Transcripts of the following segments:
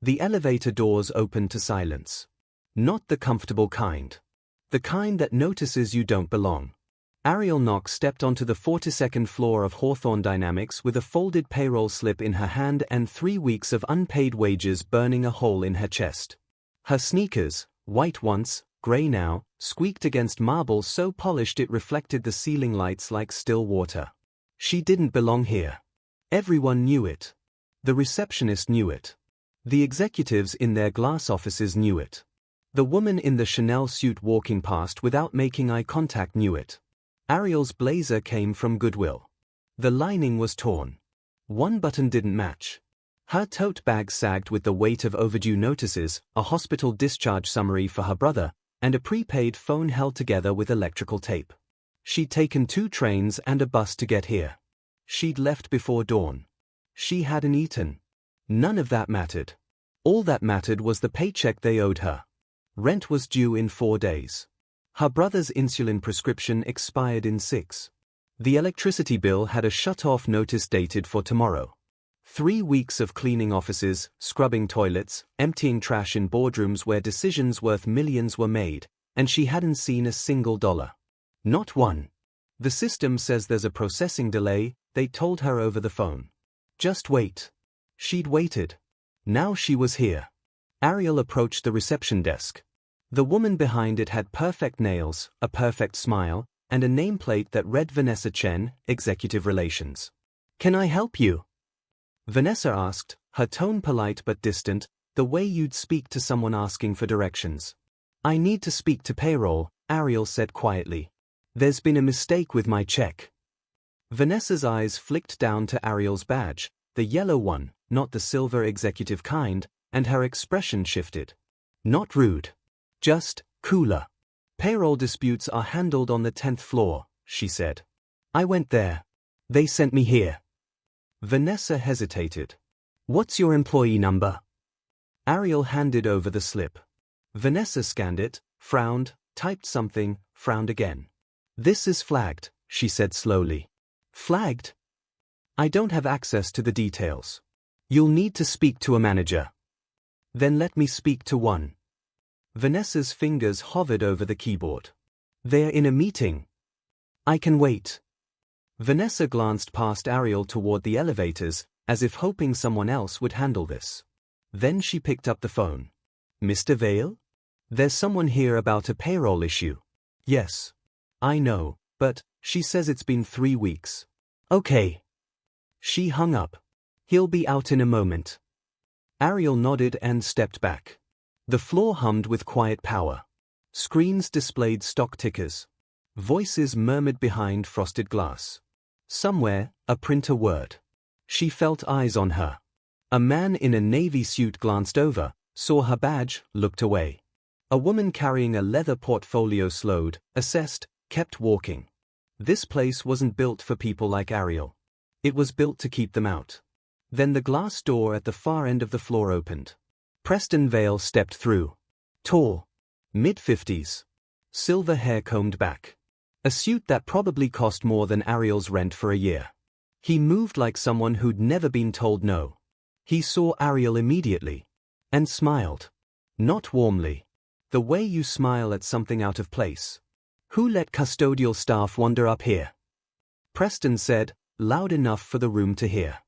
The elevator doors opened to silence. Not the comfortable kind. The kind that notices you don't belong. Ariel Knox stepped onto the 42nd floor of Hawthorne Dynamics with a folded payroll slip in her hand and 3 weeks of unpaid wages burning a hole in her chest. Her sneakers, white once, gray now, squeaked against marble so polished it reflected the ceiling lights like still water. She didn't belong here. Everyone knew it. The receptionist knew it. The executives in their glass offices knew it. The woman in the Chanel suit walking past without making eye contact knew it. Ariel's blazer came from Goodwill. The lining was torn. One button didn't match. Her tote bag sagged with the weight of overdue notices, a hospital discharge summary for her brother, and a prepaid phone held together with electrical tape. She'd taken 2 trains and a bus to get here. She'd left before dawn. She hadn't eaten. None of that mattered. All that mattered was the paycheck they owed her. Rent was due in 4 days. Her brother's insulin prescription expired in 6. The electricity bill had a shut-off notice dated for tomorrow. 3 weeks of cleaning offices, scrubbing toilets, emptying trash in boardrooms where decisions worth millions were made, and she hadn't seen a single dollar. Not one. The system says there's a processing delay, they told her over the phone. Just wait. She'd waited. Now she was here. Ariel approached the reception desk. The woman behind it had perfect nails, a perfect smile, and a nameplate that read Vanessa Chen, Executive Relations. "Can I help you?" Vanessa asked, her tone polite but distant, the way you'd speak to someone asking for directions. "I need to speak to payroll," Ariel said quietly. "There's been a mistake with my check." Vanessa's eyes flicked down to Ariel's badge, the yellow one, not the silver executive kind, and her expression shifted. Not rude. Just cooler. "Payroll disputes are handled on the 10th floor, she said. "I went there. They sent me here." Vanessa hesitated. "What's your employee number?" Ariel handed over the slip. Vanessa scanned it, frowned, typed something, frowned again. "This is flagged," she said slowly. "Flagged? I don't have access to the details. You'll need to speak to a manager." "Then let me speak to one." Vanessa's fingers hovered over the keyboard. "They're in a meeting." "I can wait." Vanessa glanced past Ariel toward the elevators, as if hoping someone else would handle this. Then she picked up the phone. "Mr. Vale? There's someone here about a payroll issue." "Yes. I know, but she says it's been 3 weeks." "Okay." She hung up. "He'll be out in a moment." Ariel nodded and stepped back. The floor hummed with quiet power. Screens displayed stock tickers. Voices murmured behind frosted glass. Somewhere, a printer whirred. She felt eyes on her. A man in a navy suit glanced over, saw her badge, looked away. A woman carrying a leather portfolio slowed, assessed, kept walking. This place wasn't built for people like Ariel. It was built to keep them out. Then the glass door at the far end of the floor opened. Preston Vale stepped through. Tall. Mid-50s. Silver hair combed back. A suit that probably cost more than Ariel's rent for a year. He moved like someone who'd never been told no. He saw Ariel immediately. And smiled. Not warmly. The way you smile at something out of place. "Who let custodial staff wander up here?" Preston said, loud enough for the room to hear.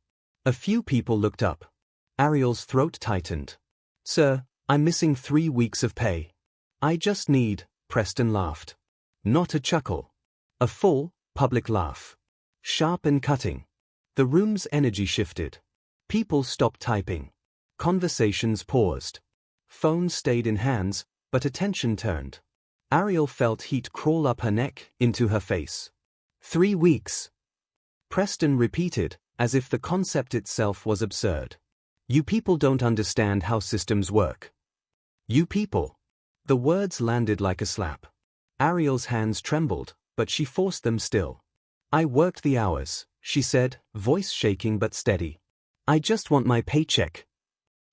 A few people looked up. Ariel's throat tightened. "Sir, I'm missing 3 weeks of pay." "I just need," Preston laughed. Not a chuckle. A full, public laugh. Sharp and cutting. The room's energy shifted. People stopped typing. Conversations paused. Phones stayed in hands, but attention turned. Ariel felt heat crawl up her neck, into her face. 3 weeks. Preston repeated, as if the concept itself was absurd. "You people don't understand how systems work." "You people." The words landed like a slap. Ariel's hands trembled, but she forced them still. "I worked the hours," she said, voice shaking but steady. "I just want my paycheck."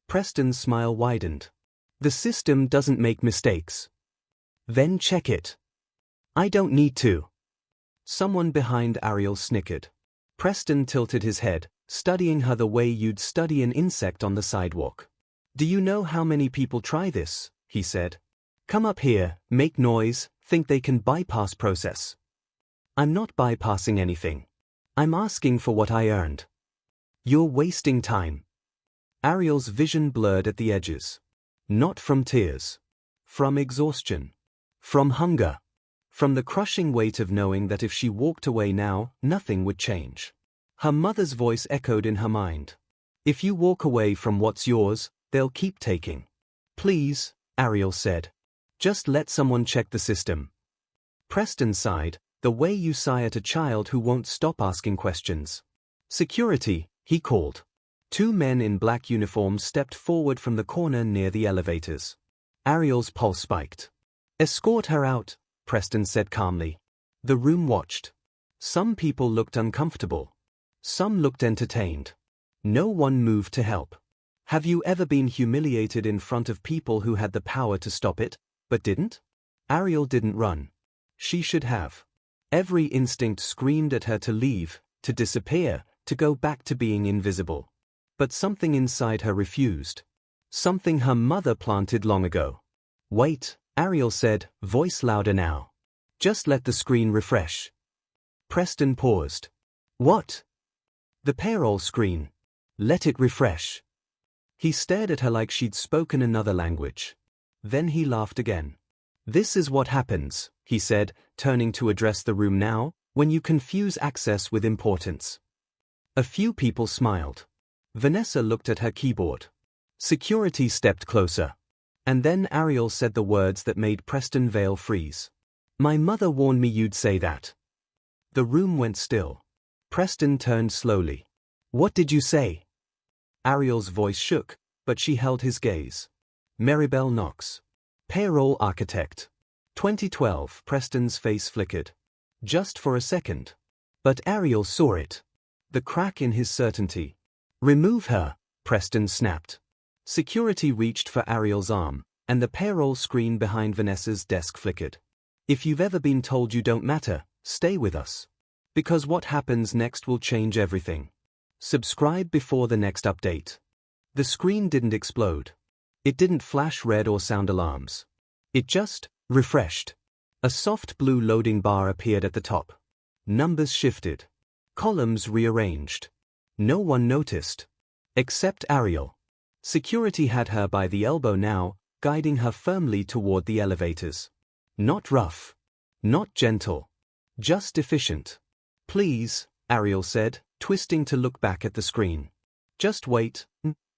Preston's smile widened. "The system doesn't make mistakes." "Then check it." "I don't need to." Someone behind Ariel snickered. Preston tilted his head, studying her the way you'd study an insect on the sidewalk. Do you know how many people try this? He said. Come up here, make noise, think they can bypass process. I'm not bypassing anything. I'm asking for what I earned. You're wasting time. Ariel's vision blurred at the edges. Not from tears. From exhaustion. From hunger. From the crushing weight of knowing that if she walked away now, nothing would change. Her mother's voice echoed in her mind. If you walk away from what's yours, they'll keep taking. Please, Ariel said. Just let someone check the system. Preston sighed, the way you sigh at a child who won't stop asking questions. Security, he called. 2 men in black uniforms stepped forward from the corner near the elevators. Ariel's pulse spiked. Escort her out, Preston said calmly. The room watched. Some people looked uncomfortable. Some looked entertained. No one moved to help. Have you ever been humiliated in front of people who had the power to stop it, but didn't? Ariel didn't run. She should have. Every instinct screamed at her to leave, to disappear, to go back to being invisible. But something inside her refused. Something her mother planted long ago. Wait, Ariel said, voice louder now. Just let the screen refresh. Preston paused. What? The payroll screen. Let it refresh. He stared at her like she'd spoken another language. Then he laughed again. This is what happens, he said, turning to address the room now, when you confuse access with importance. A few people smiled. Vanessa looked at her keyboard. Security stepped closer. And then Ariel said the words that made Preston Vale freeze. My mother warned me you'd say that. The room went still. Preston turned slowly. What did you say? Ariel's voice shook, but she held his gaze. Maribel Knox. Payroll architect. 2012. Preston's face flickered. Just for a second. But Ariel saw it. The crack in his certainty. Remove her, Preston snapped. Security reached for Ariel's arm, and the payroll screen behind Vanessa's desk flickered. If you've ever been told you don't matter, stay with us. Because what happens next will change everything. Subscribe before the next update. The screen didn't explode. It didn't flash red or sound alarms. It just refreshed. A soft blue loading bar appeared at the top. Numbers shifted. Columns rearranged. No one noticed. Except Ariel. Security had her by the elbow now, guiding her firmly toward the elevators. Not rough. Not gentle. Just efficient. Please, Ariel said, twisting to look back at the screen. Just wait.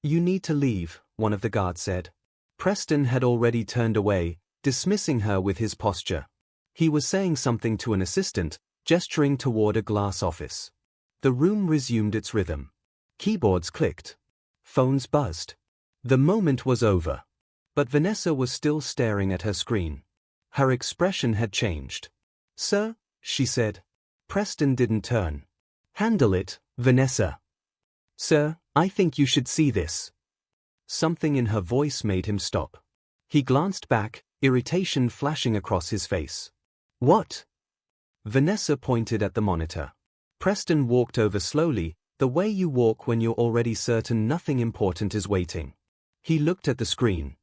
You need to leave, one of the guards said. Preston had already turned away, dismissing her with his posture. He was saying something to an assistant, gesturing toward a glass office. The room resumed its rhythm. Keyboards clicked. Phones buzzed. The moment was over. But Vanessa was still staring at her screen. Her expression had changed. Sir, she said. Preston didn't turn. Handle it, Vanessa. Sir, I think you should see this. Something in her voice made him stop. He glanced back, irritation flashing across his face. What? Vanessa pointed at the monitor. Preston walked over slowly, the way you walk when you're already certain nothing important is waiting. He looked at the screen.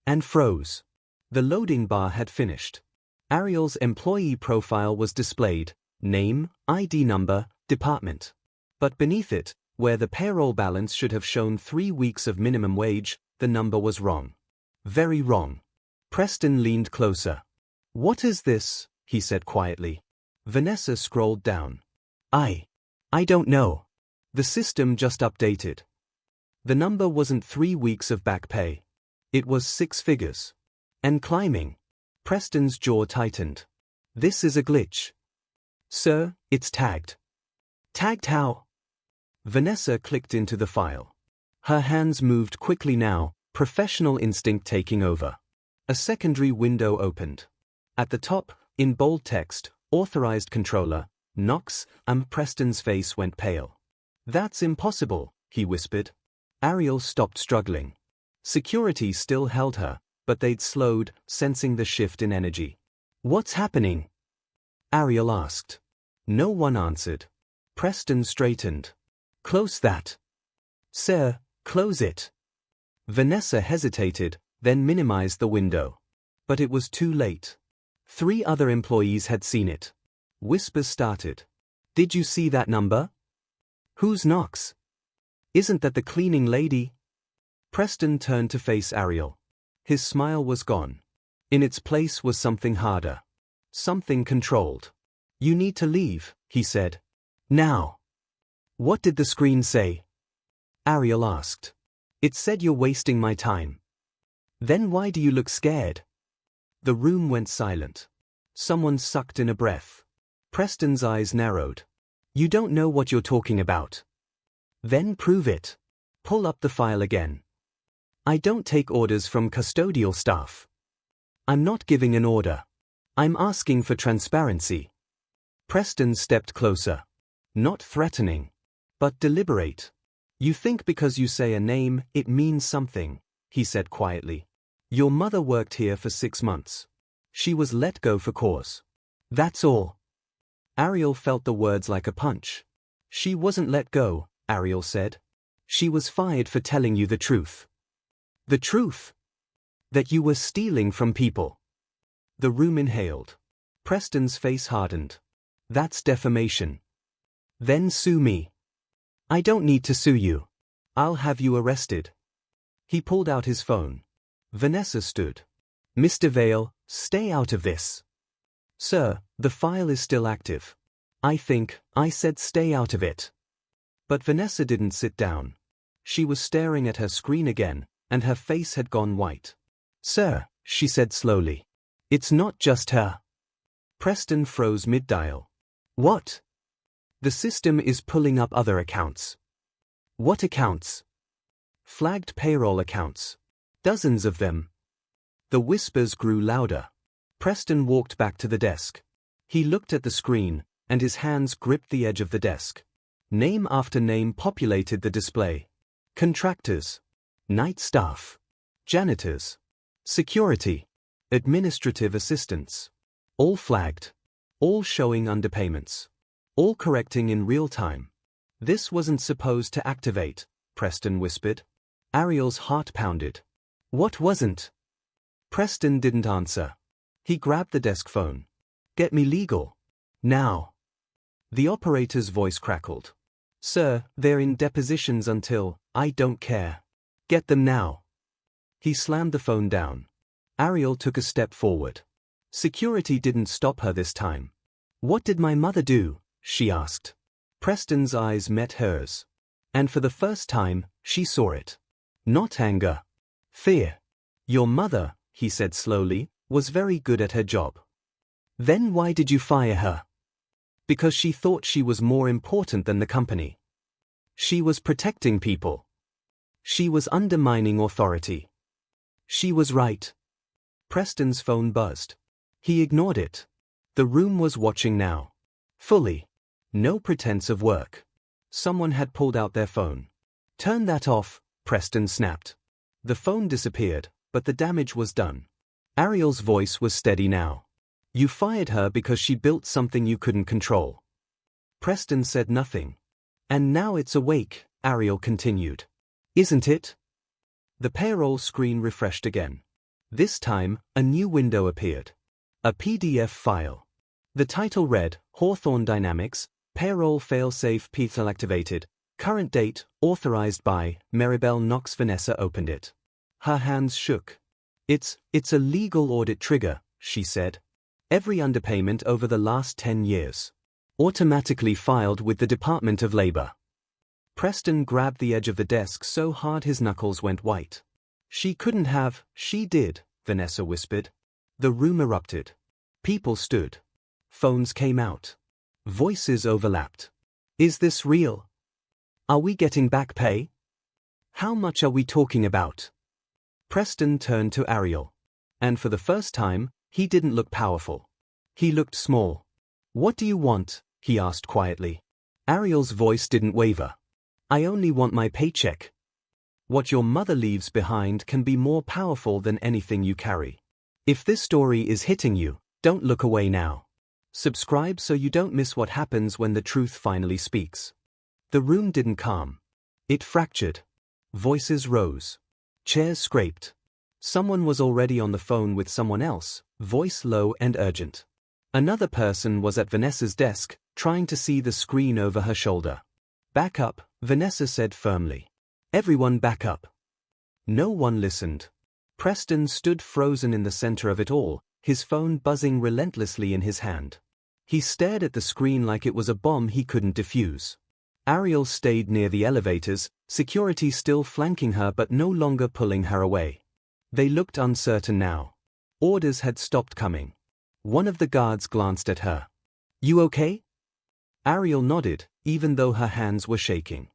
And froze. The loading bar had finished. Ariel's employee profile was displayed, name, ID number, department. But beneath it, where the payroll balance should have shown 3 weeks of minimum wage, the number was wrong. Very wrong. Preston leaned closer. What is this? He said quietly. Vanessa scrolled down. I don't know. The system just updated. The number wasn't 3 weeks of back pay. It was 6 figures. And climbing. Preston's jaw tightened. This is a glitch. Sir, it's tagged. Tagged how? Vanessa clicked into the file. Her hands moved quickly now, professional instinct taking over. A secondary window opened. At the top, in bold text, authorized controller, Knox, Preston's face went pale. That's impossible, he whispered. Ariel stopped struggling. Security still held her, but they'd slowed, sensing the shift in energy. What's happening? Ariel asked. No one answered. Preston straightened. Close that. Sir, close it. Vanessa hesitated, then minimized the window. But it was too late. 3 other employees had seen it. Whispers started. Did you see that number? Who's Knox? Isn't that the cleaning lady? Preston turned to face Ariel. His smile was gone. In its place was something harder. Something controlled. You need to leave, he said. Now. What did the screen say? Ariel asked. It said you're wasting my time. Then why do you look scared? The room went silent. Someone sucked in a breath. Preston's eyes narrowed. You don't know what you're talking about. Then prove it. Pull up the file again. I don't take orders from custodial staff. I'm not giving an order. I'm asking for transparency. Preston stepped closer. Not threatening, but deliberate. You think because you say a name, it means something, he said quietly. Your mother worked here for 6 months. She was let go for cause. That's all. Ariel felt the words like a punch. She wasn't let go, Ariel said. She was fired for telling you the truth. The truth? That you were stealing from people. The room inhaled. Preston's face hardened. That's defamation. Then sue me. I don't need to sue you. I'll have you arrested. He pulled out his phone. Vanessa stood. Mr. Vale, stay out of this. Sir, the file is still active. I said stay out of it. But Vanessa didn't sit down. She was staring at her screen again, and her face had gone white. Sir, she said slowly. It's not just her. Preston froze mid-dial. What? The system is pulling up other accounts. What accounts? Flagged payroll accounts. Dozens of them. The whispers grew louder. Preston walked back to the desk. He looked at the screen, and his hands gripped the edge of the desk. Name after name populated the display. Contractors. Night staff. Janitors. Security. Administrative assistants. All flagged. All showing underpayments. All correcting in real time. This wasn't supposed to activate, Preston whispered. Ariel's heart pounded. What wasn't? Preston didn't answer. He grabbed the desk phone. Get me legal. Now. The operator's voice crackled. Sir, they're in depositions until, I don't care. Get them now. He slammed the phone down. Ariel took a step forward. Security didn't stop her this time. What did my mother do? She asked. Preston's eyes met hers. And for the first time, she saw it. Not anger. Fear. Your mother, he said slowly, was very good at her job. Then why did you fire her? Because she thought she was more important than the company. She was protecting people. She was undermining authority. She was right. Preston's phone buzzed. He ignored it. The room was watching now. Fully. No pretense of work. Someone had pulled out their phone. Turn that off, Preston snapped. The phone disappeared, but the damage was done. Ariel's voice was steady now. You fired her because she built something you couldn't control. Preston said nothing. And now it's awake, Ariel continued. Isn't it? The payroll screen refreshed again. This time, a new window appeared. A PDF file. The title read, Hawthorne Dynamics, Payroll Failsafe Pixel Activated, Current Date, Authorized by, Maribel Knox. Vanessa opened it. Her hands shook. It's a legal audit trigger, she said. Every underpayment over the last 10 years. Automatically filed with the Department of Labor. Preston grabbed the edge of the desk so hard his knuckles went white. She couldn't have, she did, Vanessa whispered. The room erupted. People stood. Phones came out. Voices overlapped. Is this real? Are we getting back pay? How much are we talking about? Preston turned to Ariel. And for the first time, he didn't look powerful. He looked small. What do you want? He asked quietly. Ariel's voice didn't waver. I only want my paycheck. What your mother leaves behind can be more powerful than anything you carry. If this story is hitting you, don't look away now. Subscribe so you don't miss what happens when the truth finally speaks. The room didn't calm. It fractured. Voices rose. Chairs scraped. Someone was already on the phone with someone else, voice low and urgent. Another person was at Vanessa's desk, trying to see the screen over her shoulder. Back up, Vanessa said firmly. Everyone back up. No one listened. Preston stood frozen in the center of it all, his phone buzzing relentlessly in his hand. He stared at the screen like it was a bomb he couldn't defuse. Ariel stayed near the elevators, security still flanking her but no longer pulling her away. They looked uncertain now. Orders had stopped coming. One of the guards glanced at her. You okay? Ariel nodded, even though her hands were shaking.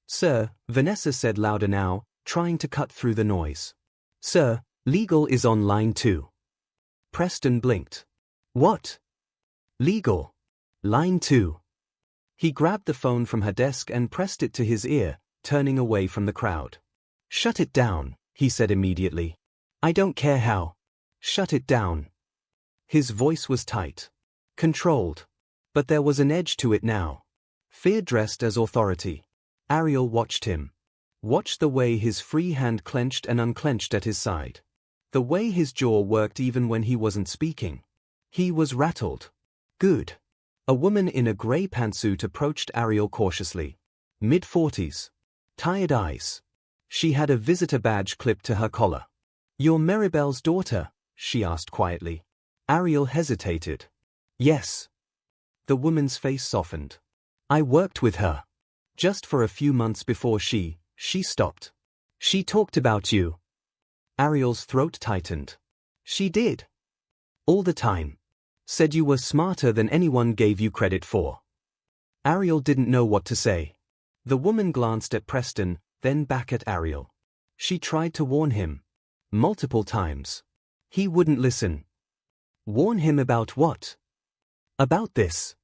Sir, Vanessa said louder now, trying to cut through the noise. Sir, legal is on line 2. Preston blinked. What? Legal. Line 2. He grabbed the phone from her desk and pressed it to his ear, turning away from the crowd. Shut it down, he said immediately. I don't care how. Shut it down. His voice was tight. Controlled. But there was an edge to it now. Fear dressed as authority. Ariel watched him. Watched the way his free hand clenched and unclenched at his side. The way his jaw worked even when he wasn't speaking. He was rattled. Good. A woman in a grey pantsuit approached Ariel cautiously. Mid-40s. Tired eyes. She had a visitor badge clipped to her collar. You're Maribel's daughter? She asked quietly. Ariel hesitated. Yes. The woman's face softened. I worked with her. Just for a few months before she stopped. She talked about you. Ariel's throat tightened. She did. All the time. Said you were smarter than anyone gave you credit for. Ariel didn't know what to say. The woman glanced at Preston, then back at Ariel. She tried to warn him. Multiple times. He wouldn't listen. Warn him about what? About this.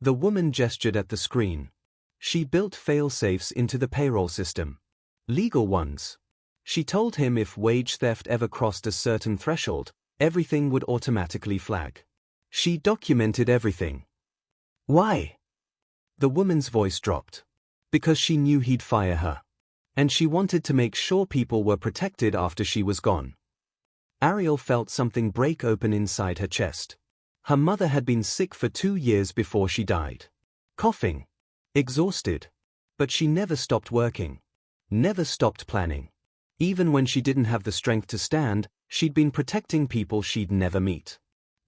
The woman gestured at the screen. She built fail-safes into the payroll system. Legal ones. She told him if wage theft ever crossed a certain threshold, everything would automatically flag. She documented everything. Why? The woman's voice dropped. Because she knew he'd fire her. And she wanted to make sure people were protected after she was gone. Ariel felt something break open inside her chest. Her mother had been sick for 2 years before she died. Coughing. Exhausted. But she never stopped working. Never stopped planning. Even when she didn't have the strength to stand, she'd been protecting people she'd never meet.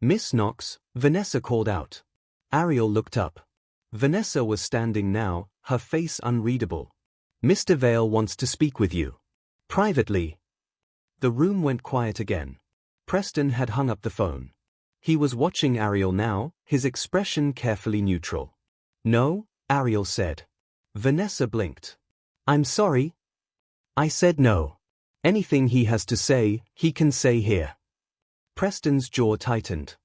Miss Knox, Vanessa called out. Ariel looked up. Vanessa was standing now, her face unreadable. Mr. Vale wants to speak with you. Privately. The room went quiet again. Preston had hung up the phone. He was watching Ariel now, his expression carefully neutral. No, Ariel said. Vanessa blinked. I'm sorry. I said no. Anything he has to say, he can say here. Preston's jaw tightened.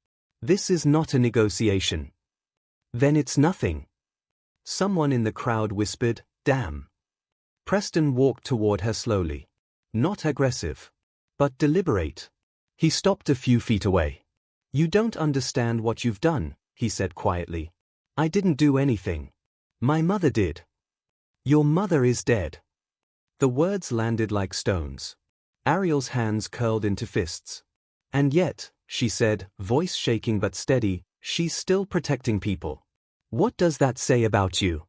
This is not a negotiation. Then it's nothing. Someone in the crowd whispered, damn. Preston walked toward her slowly. Not aggressive. But deliberate. He stopped a few feet away. You don't understand what you've done, he said quietly. I didn't do anything. My mother did. Your mother is dead. The words landed like stones. Ariel's hands curled into fists. And yet, she said, voice shaking but steady, she's still protecting people. What does that say about you?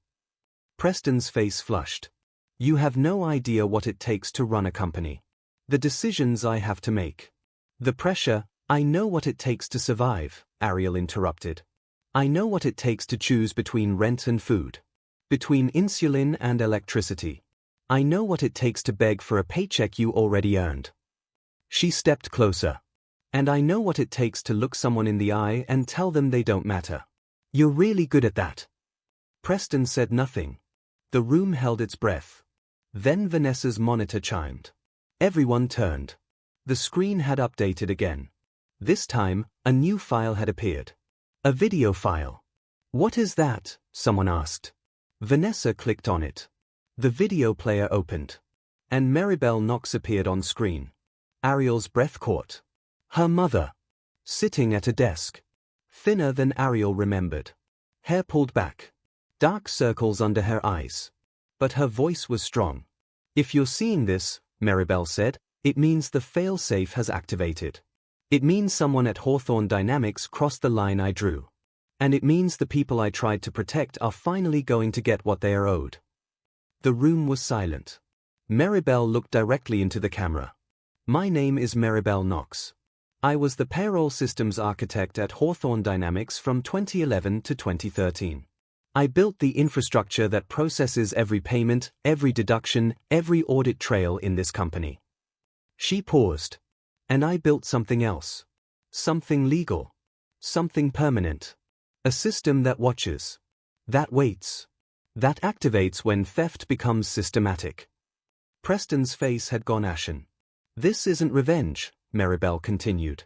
Preston's face flushed. You have no idea what it takes to run a company. The decisions I have to make. The pressure. I know what it takes to survive, Ariel interrupted. I know what it takes to choose between rent and food. Between insulin and electricity. I know what it takes to beg for a paycheck you already earned. She stepped closer. And I know what it takes to look someone in the eye and tell them they don't matter. You're really good at that. Preston said nothing. The room held its breath. Then Vanessa's monitor chimed. Everyone turned. The screen had updated again. This time, a new file had appeared. A video file. What is that? Someone asked. Vanessa clicked on it. The video player opened. And Maribel Knox appeared on screen. Ariel's breath caught. Her mother. Sitting at a desk. Thinner than Ariel remembered. Hair pulled back. Dark circles under her eyes. But her voice was strong. If you're seeing this, Maribel said. It means the fail-safe has activated. It means someone at Hawthorne Dynamics crossed the line I drew. And it means the people I tried to protect are finally going to get what they are owed. The room was silent. Maribel looked directly into the camera. My name is Maribel Knox. I was the payroll systems architect at Hawthorne Dynamics from 2011 to 2013. I built the infrastructure that processes every payment, every deduction, every audit trail in this company. She paused. And I built something else. Something legal. Something permanent. A system that watches. That waits. That activates when theft becomes systematic. Preston's face had gone ashen. This isn't revenge, Maribel continued.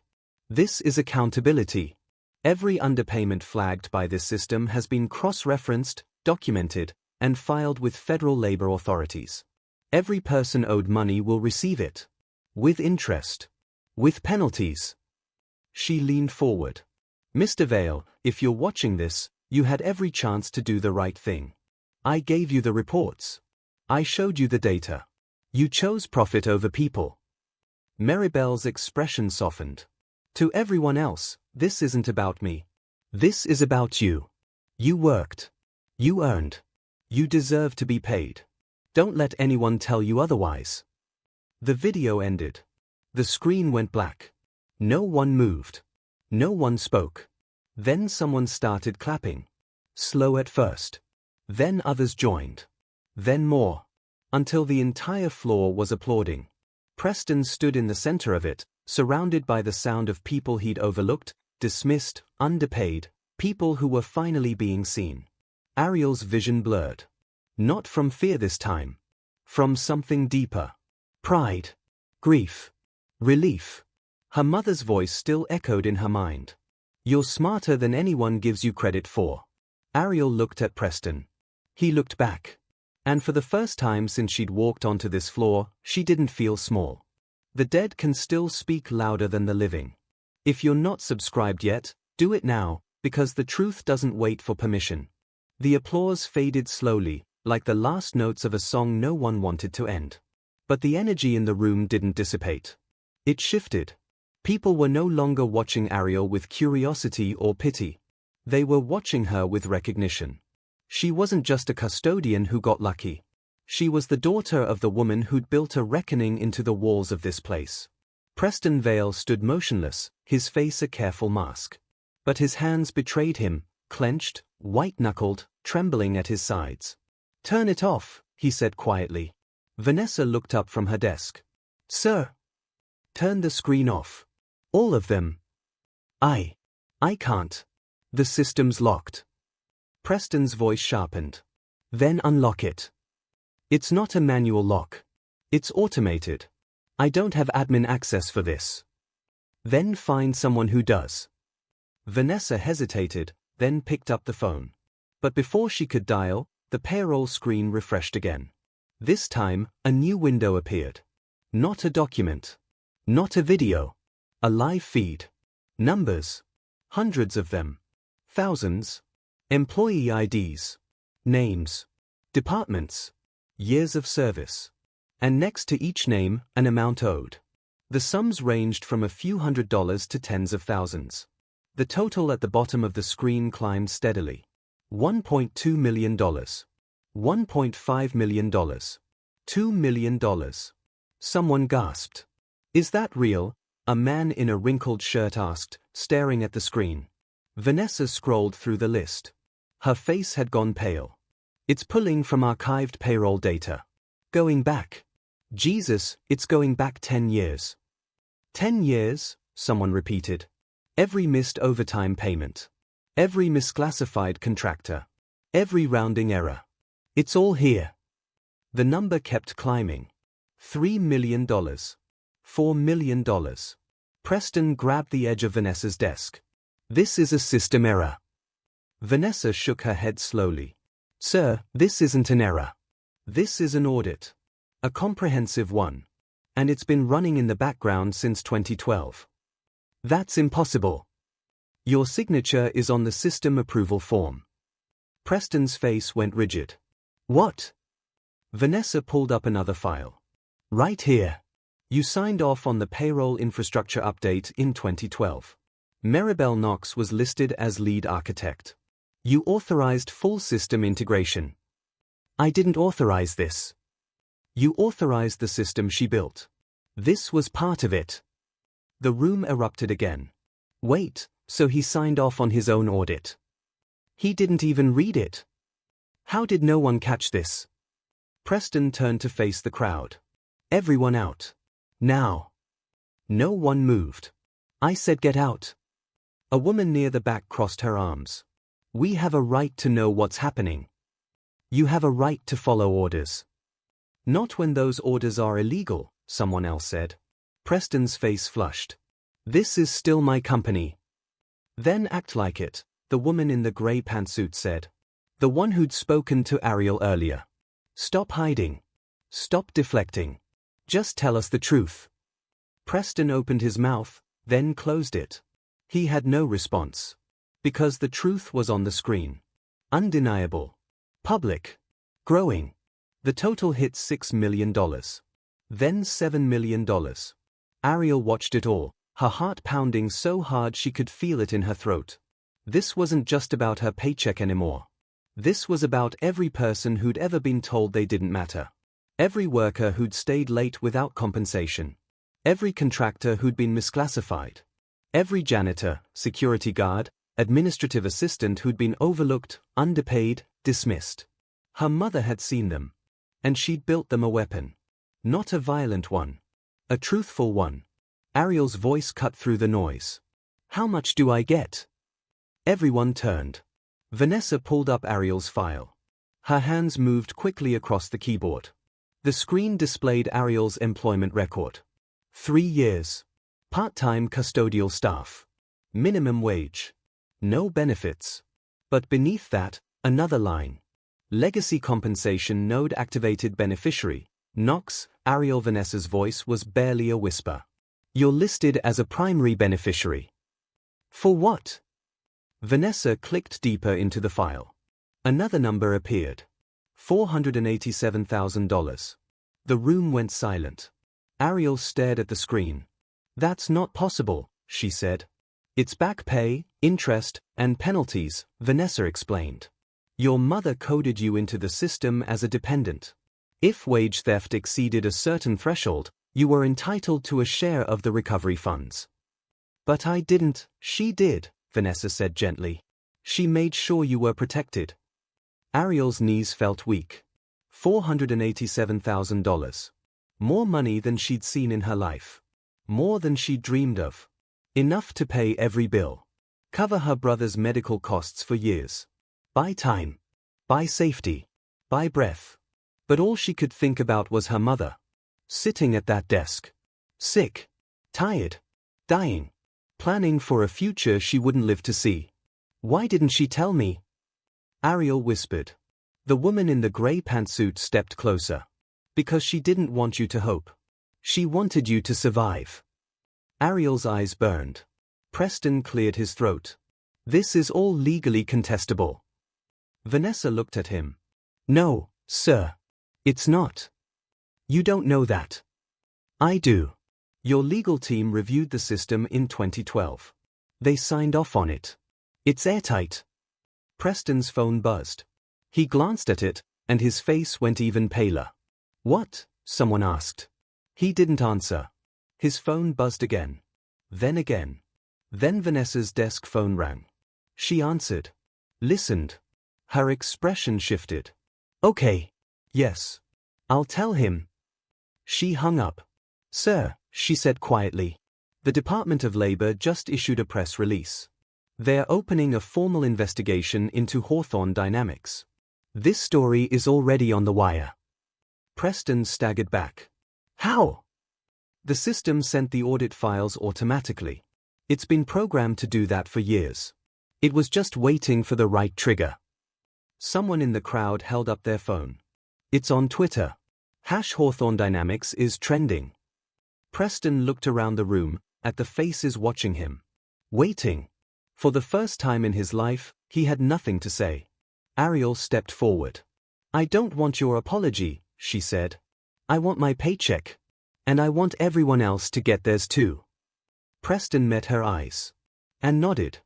This is accountability. Every underpayment flagged by this system has been cross-referenced, documented, and filed with federal labor authorities. Every person owed money will receive it. With interest. With penalties. She leaned forward. Mr. Vale, if you're watching this, you had every chance to do the right thing. I gave you the reports. I showed you the data. You chose profit over people. Maribel's expression softened. To everyone else, this isn't about me. This is about you. You worked. You earned. You deserve to be paid. Don't let anyone tell you otherwise. The video ended. The screen went black. No one moved. No one spoke. Then someone started clapping. Slow at first. Then others joined. Then more. Until the entire floor was applauding. Preston stood in the center of it, surrounded by the sound of people he'd overlooked, dismissed, underpaid, people who were finally being seen. Ariel's vision blurred. Not from fear this time. From something deeper. Pride. Grief. Relief. Her mother's voice still echoed in her mind. You're smarter than anyone gives you credit for. Ariel looked at Preston. He looked back. And for the first time since she'd walked onto this floor, she didn't feel small. The dead can still speak louder than the living. If you're not subscribed yet, do it now, because the truth doesn't wait for permission. The applause faded slowly, like the last notes of a song no one wanted to end. But the energy in the room didn't dissipate. It shifted. People were no longer watching Ariel with curiosity or pity. They were watching her with recognition. She wasn't just a custodian who got lucky. She was the daughter of the woman who'd built a reckoning into the walls of this place. Preston Vale stood motionless, his face a careful mask. But his hands betrayed him, clenched, white-knuckled, trembling at his sides. Turn it off, he said quietly. Vanessa looked up from her desk. Sir. Turn the screen off. All of them. I can't. The system's locked. Preston's voice sharpened. Then unlock it. It's not a manual lock. It's automated. I don't have admin access for this. Then find someone who does. Vanessa hesitated, then picked up the phone. But before she could dial, the payroll screen refreshed again. This time, a new window appeared. Not a document. Not a video. A live feed. Numbers. Hundreds of them. Thousands. Employee IDs. Names. Departments. Years of service. And next to each name, an amount owed. The sums ranged from a few $100s to tens of thousands. The total at the bottom of the screen climbed steadily. $1.2 million. $1.5 million. $2 million. Someone gasped. Is that real? A man in a wrinkled shirt asked, staring at the screen. Vanessa scrolled through the list. Her face had gone pale. It's pulling from archived payroll data. Going back. Jesus, it's going back 10 years. 10 years, someone repeated. Every missed overtime payment. Every misclassified contractor. Every rounding error. It's all here. The number kept climbing. $3 million. $4 million. Preston grabbed the edge of Vanessa's desk. This is a system error. Vanessa shook her head slowly. Sir, this isn't an error. This is an audit. A comprehensive one. And it's been running in the background since 2012. That's impossible. Your signature is on the system approval form. Preston's face went rigid. What? Vanessa pulled up another file. Right here. You signed off on the payroll infrastructure update in 2012. Maribel Knox was listed as lead architect. You authorized full system integration. I didn't authorize this. You authorized the system she built. This was part of it. The room erupted again. Wait, so he signed off on his own audit? He didn't even read it. How did no one catch this? Preston turned to face the crowd. Everyone out. Now. No one moved. I said get out. A woman near the back crossed her arms. We have a right to know what's happening. You have a right to follow orders. Not when those orders are illegal, someone else said. Preston's face flushed. This is still my company. Then act like it, the woman in the grey pantsuit said. The one who'd spoken to Ariel earlier. Stop hiding. Stop deflecting. Just tell us the truth. Preston opened his mouth, then closed it. He had no response. Because the truth was on the screen. Undeniable. Public. Growing. The total hit $6 million. Then $7 million. Ariel watched it all, her heart pounding so hard she could feel it in her throat. This wasn't just about her paycheck anymore. This was about every person who'd ever been told they didn't matter. Every worker who'd stayed late without compensation. Every contractor who'd been misclassified. Every janitor, security guard, administrative assistant who'd been overlooked, underpaid, dismissed. Her mother had seen them. And she'd built them a weapon. Not a violent one. A truthful one. Ariel's voice cut through the noise. How much do I get? Everyone turned. Vanessa pulled up Ariel's file. Her hands moved quickly across the keyboard. The screen displayed Ariel's employment record. 3 years. Part-time custodial staff. Minimum wage. No benefits. But beneath that, another line. Legacy compensation node-activated beneficiary. Knox. Ariel. Vanessa's voice was barely a whisper. You're listed as a primary beneficiary. For what? Vanessa clicked deeper into the file. Another number appeared. $487,000. The room went silent. Ariel stared at the screen. That's not possible, she said. It's back pay, interest, and penalties, Vanessa explained. Your mother coded you into the system as a dependent. If wage theft exceeded a certain threshold, you were entitled to a share of the recovery funds. But I didn't. She did, Vanessa said gently. She made sure you were protected. Ariel's knees felt weak. $487,000. More money than she'd seen in her life. More than she'd dreamed of. Enough to pay every bill. Cover her brother's medical costs for years. Buy time. Buy safety. Buy breath. But all she could think about was her mother. Sitting at that desk. Sick. Tired. Dying. Planning for a future she wouldn't live to see. Why didn't she tell me? Ariel whispered. The woman in the grey pantsuit stepped closer. Because she didn't want you to hope. She wanted you to survive. Ariel's eyes burned. Preston cleared his throat. This is all legally contestable. Vanessa looked at him. No, sir. It's not. You don't know that. I do. Your legal team reviewed the system in 2012. They signed off on it. It's airtight. Preston's phone buzzed. He glanced at it, and his face went even paler. What? Someone asked. He didn't answer. His phone buzzed again. Then again. Then Vanessa's desk phone rang. She answered. Listened. Her expression shifted. Okay. Yes. I'll tell him. She hung up. Sir, she said quietly. The Department of Labor just issued a press release. They're opening a formal investigation into Hawthorne Dynamics. This story is already on the wire. Preston staggered back. How? The system sent the audit files automatically. It's been programmed to do that for years. It was just waiting for the right trigger. Someone in the crowd held up their phone. It's on Twitter. #Hawthorne Dynamics is trending. Preston looked around the room, at the faces watching him. Waiting. For the first time in his life, he had nothing to say. Ariel stepped forward. I don't want your apology, she said. I want my paycheck. And I want everyone else to get theirs too. Preston met her eyes. And nodded.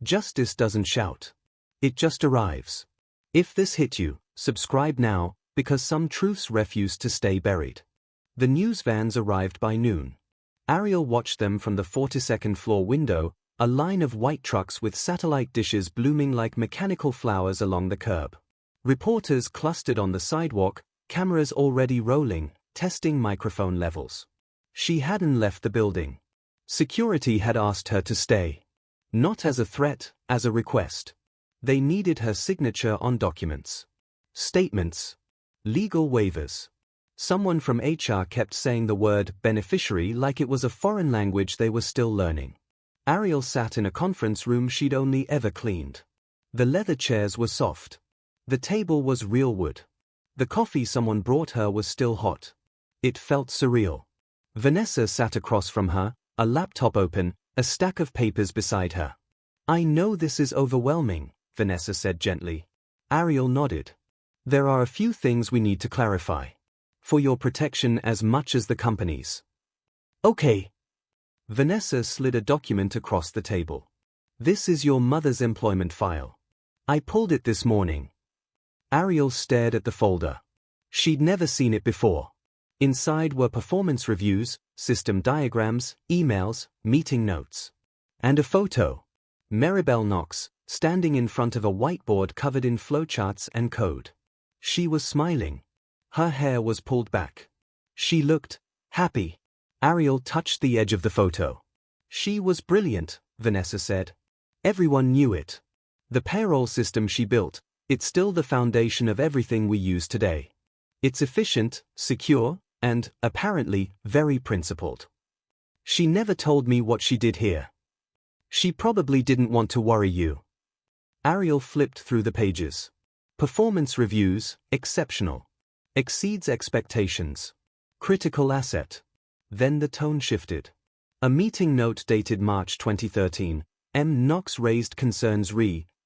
Justice doesn't shout. It just arrives. If this hit you, subscribe now, because some truths refuse to stay buried. The news vans arrived by noon. Ariel watched them from the 42nd floor window, a line of white trucks with satellite dishes blooming like mechanical flowers along the curb. Reporters clustered on the sidewalk, cameras already rolling, testing microphone levels. She hadn't left the building. Security had asked her to stay. Not as a threat, as a request. They needed her signature on documents. Statements. Legal waivers. Someone from HR kept saying the word beneficiary like it was a foreign language they were still learning. Ariel sat in a conference room she'd only ever cleaned. The leather chairs were soft. The table was real wood. The coffee someone brought her was still hot. It felt surreal. Vanessa sat across from her, a laptop open, a stack of papers beside her. I know this is overwhelming, Vanessa said gently. Ariel nodded. There are a few things we need to clarify. For your protection as much as the company's. Okay. Vanessa slid a document across the table. This is your mother's employment file. I pulled it this morning. Ariel stared at the folder. She'd never seen it before. Inside were performance reviews, system diagrams, emails, meeting notes. And a photo. Maribel Knox, standing in front of a whiteboard covered in flowcharts and code. She was smiling. Her hair was pulled back. She looked happy. Ariel touched the edge of the photo. She was brilliant, Vanessa said. Everyone knew it. The payroll system she built, it's still the foundation of everything we use today. It's efficient, secure, and, apparently, very principled. She never told me what she did here. She probably didn't want to worry you. Ariel flipped through the pages. Performance reviews, exceptional. Exceeds expectations. Critical asset. Then the tone shifted. A meeting note dated March 2013, M. Knox raised concerns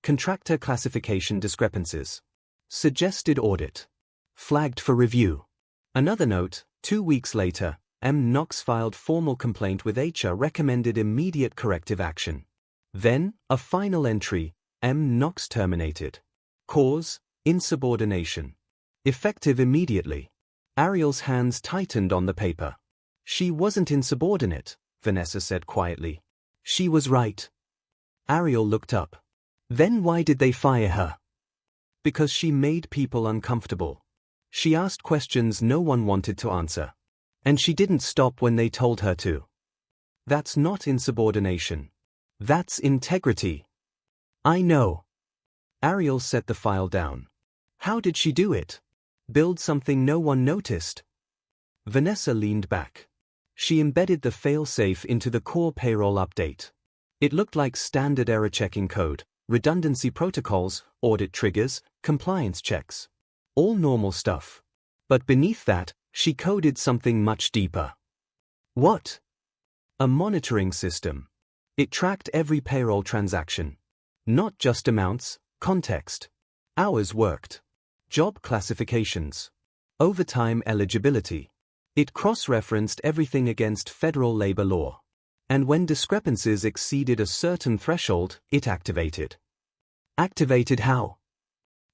contractor classification discrepancies. Suggested audit. Flagged for review. Another note, 2 weeks later, M. Knox filed formal complaint with HR recommended immediate corrective action. Then, a final entry, M. Knox terminated. Cause, insubordination. Effective immediately. Ariel's hands tightened on the paper. She wasn't insubordinate, Vanessa said quietly. She was right. Ariel looked up. Then why did they fire her? Because she made people uncomfortable. She asked questions no one wanted to answer. And she didn't stop when they told her to. That's not insubordination. That's integrity. I know. Ariel set the file down. How did she do it? Build something no one noticed? Vanessa leaned back. She embedded the fail-safe into the core payroll update. It looked like standard error checking code, redundancy protocols, audit triggers, compliance checks. All normal stuff. But beneath that, she coded something much deeper. What? A monitoring system. It tracked every payroll transaction. Not just amounts, context. Hours worked. Job classifications. Overtime eligibility. It cross-referenced everything against federal labor law. And when discrepancies exceeded a certain threshold, it activated. Activated how?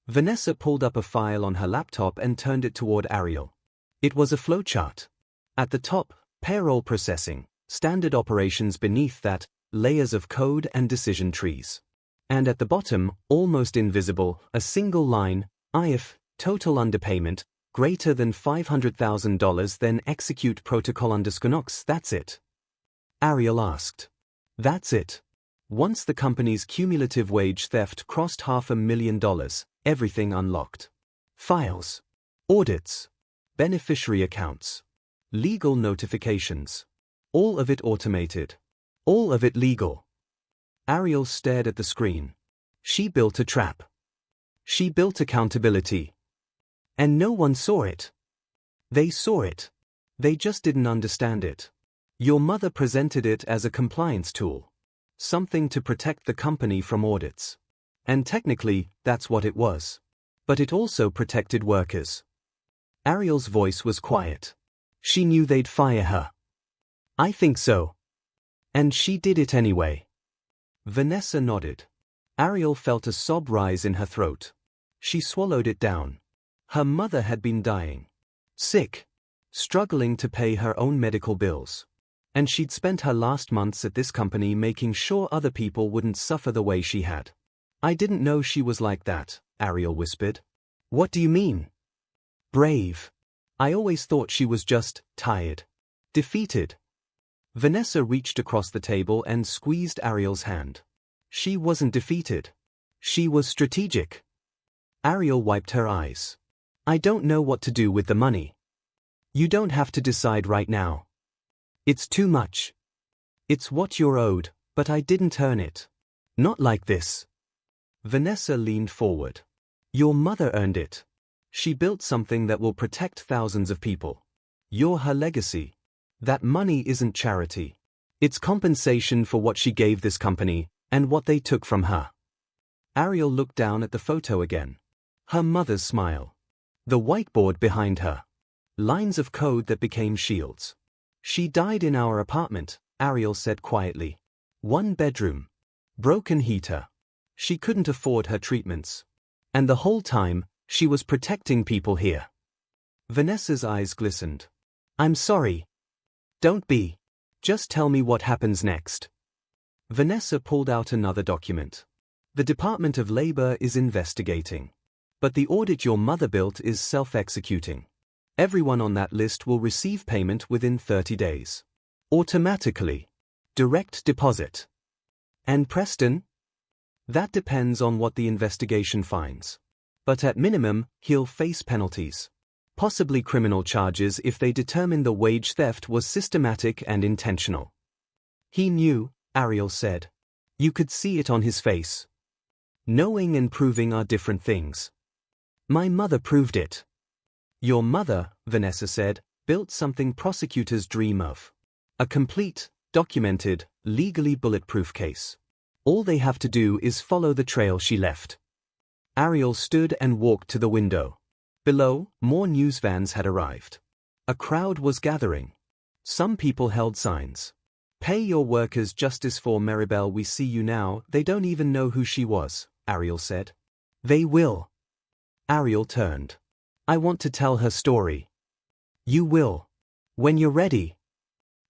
Vanessa pulled up a file on her laptop and turned it toward Ariel. It was a flowchart. At the top, payroll processing, standard operations beneath that, layers of code and decision trees. And at the bottom, almost invisible, a single line, if, total underpayment, greater than $500,000 then execute protocol _Knox. That's it. Ariel asked. That's it. Once the company's cumulative wage theft crossed $500,000, everything unlocked. Files. Audits. Beneficiary accounts. Legal notifications. All of it automated. All of it legal. Ariel stared at the screen. She built a trap. She built accountability. And no one saw it. They saw it. They just didn't understand it. Your mother presented it as a compliance tool. Something to protect the company from audits. And technically, that's what it was. But it also protected workers. Ariel's voice was quiet. She knew they'd fire her. I think so. And she did it anyway. Vanessa nodded. Ariel felt a sob rise in her throat. She swallowed it down. Her mother had been dying. Sick. Struggling to pay her own medical bills. And she'd spent her last months at this company making sure other people wouldn't suffer the way she had. I didn't know she was like that, Ariel whispered. What do you mean? Brave. I always thought she was just tired. Defeated. Vanessa reached across the table and squeezed Ariel's hand. She wasn't defeated. She was strategic. Ariel wiped her eyes. I don't know what to do with the money. You don't have to decide right now. It's too much. It's what you're owed, but I didn't earn it. Not like this. Vanessa leaned forward. Your mother earned it. She built something that will protect thousands of people. You're her legacy. That money isn't charity. It's compensation for what she gave this company, and what they took from her. Ariel looked down at the photo again. Her mother's smile. The whiteboard behind her. Lines of code that became shields. She died in our apartment, Ariel said quietly. 1 bedroom. Broken heater. She couldn't afford her treatments. And the whole time, she was protecting people here. Vanessa's eyes glistened. I'm sorry. Don't be. Just tell me what happens next. Vanessa pulled out another document. The Department of Labor is investigating. But the audit your mother built is self-executing. Everyone on that list will receive payment within 30 days. Automatically. Direct deposit. And Preston? That depends on what the investigation finds. But at minimum, he'll face penalties. Possibly criminal charges if they determine the wage theft was systematic and intentional. He knew, Ariel said. You could see it on his face. Knowing and proving are different things. My mother proved it. Your mother, Vanessa said, built something prosecutors dream of. A complete, documented, legally bulletproof case. All they have to do is follow the trail she left. Ariel stood and walked to the window. Below, more news vans had arrived. A crowd was gathering. Some people held signs. Pay your workers justice for Maribel, we see you now. They don't even know who she was, Ariel said. They will. Ariel turned. I want to tell her story. You will. When you're ready.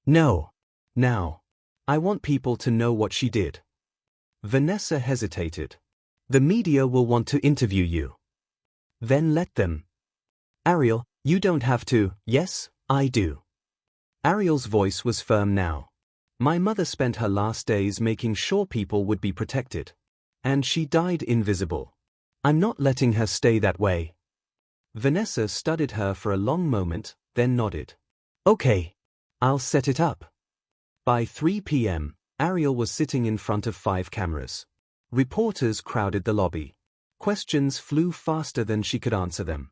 No. Now. I want people to know what she did. Vanessa hesitated. The media will want to interview you. Then let them. Ariel, you don't have to. Yes, I do. Ariel's voice was firm now. My mother spent her last days making sure people would be protected. And she died invisible. I'm not letting her stay that way. Vanessa studied her for a long moment, then nodded. Okay. I'll set it up. By 3 p.m., Ariel was sitting in front of 5 cameras. Reporters crowded the lobby. Questions flew faster than she could answer them.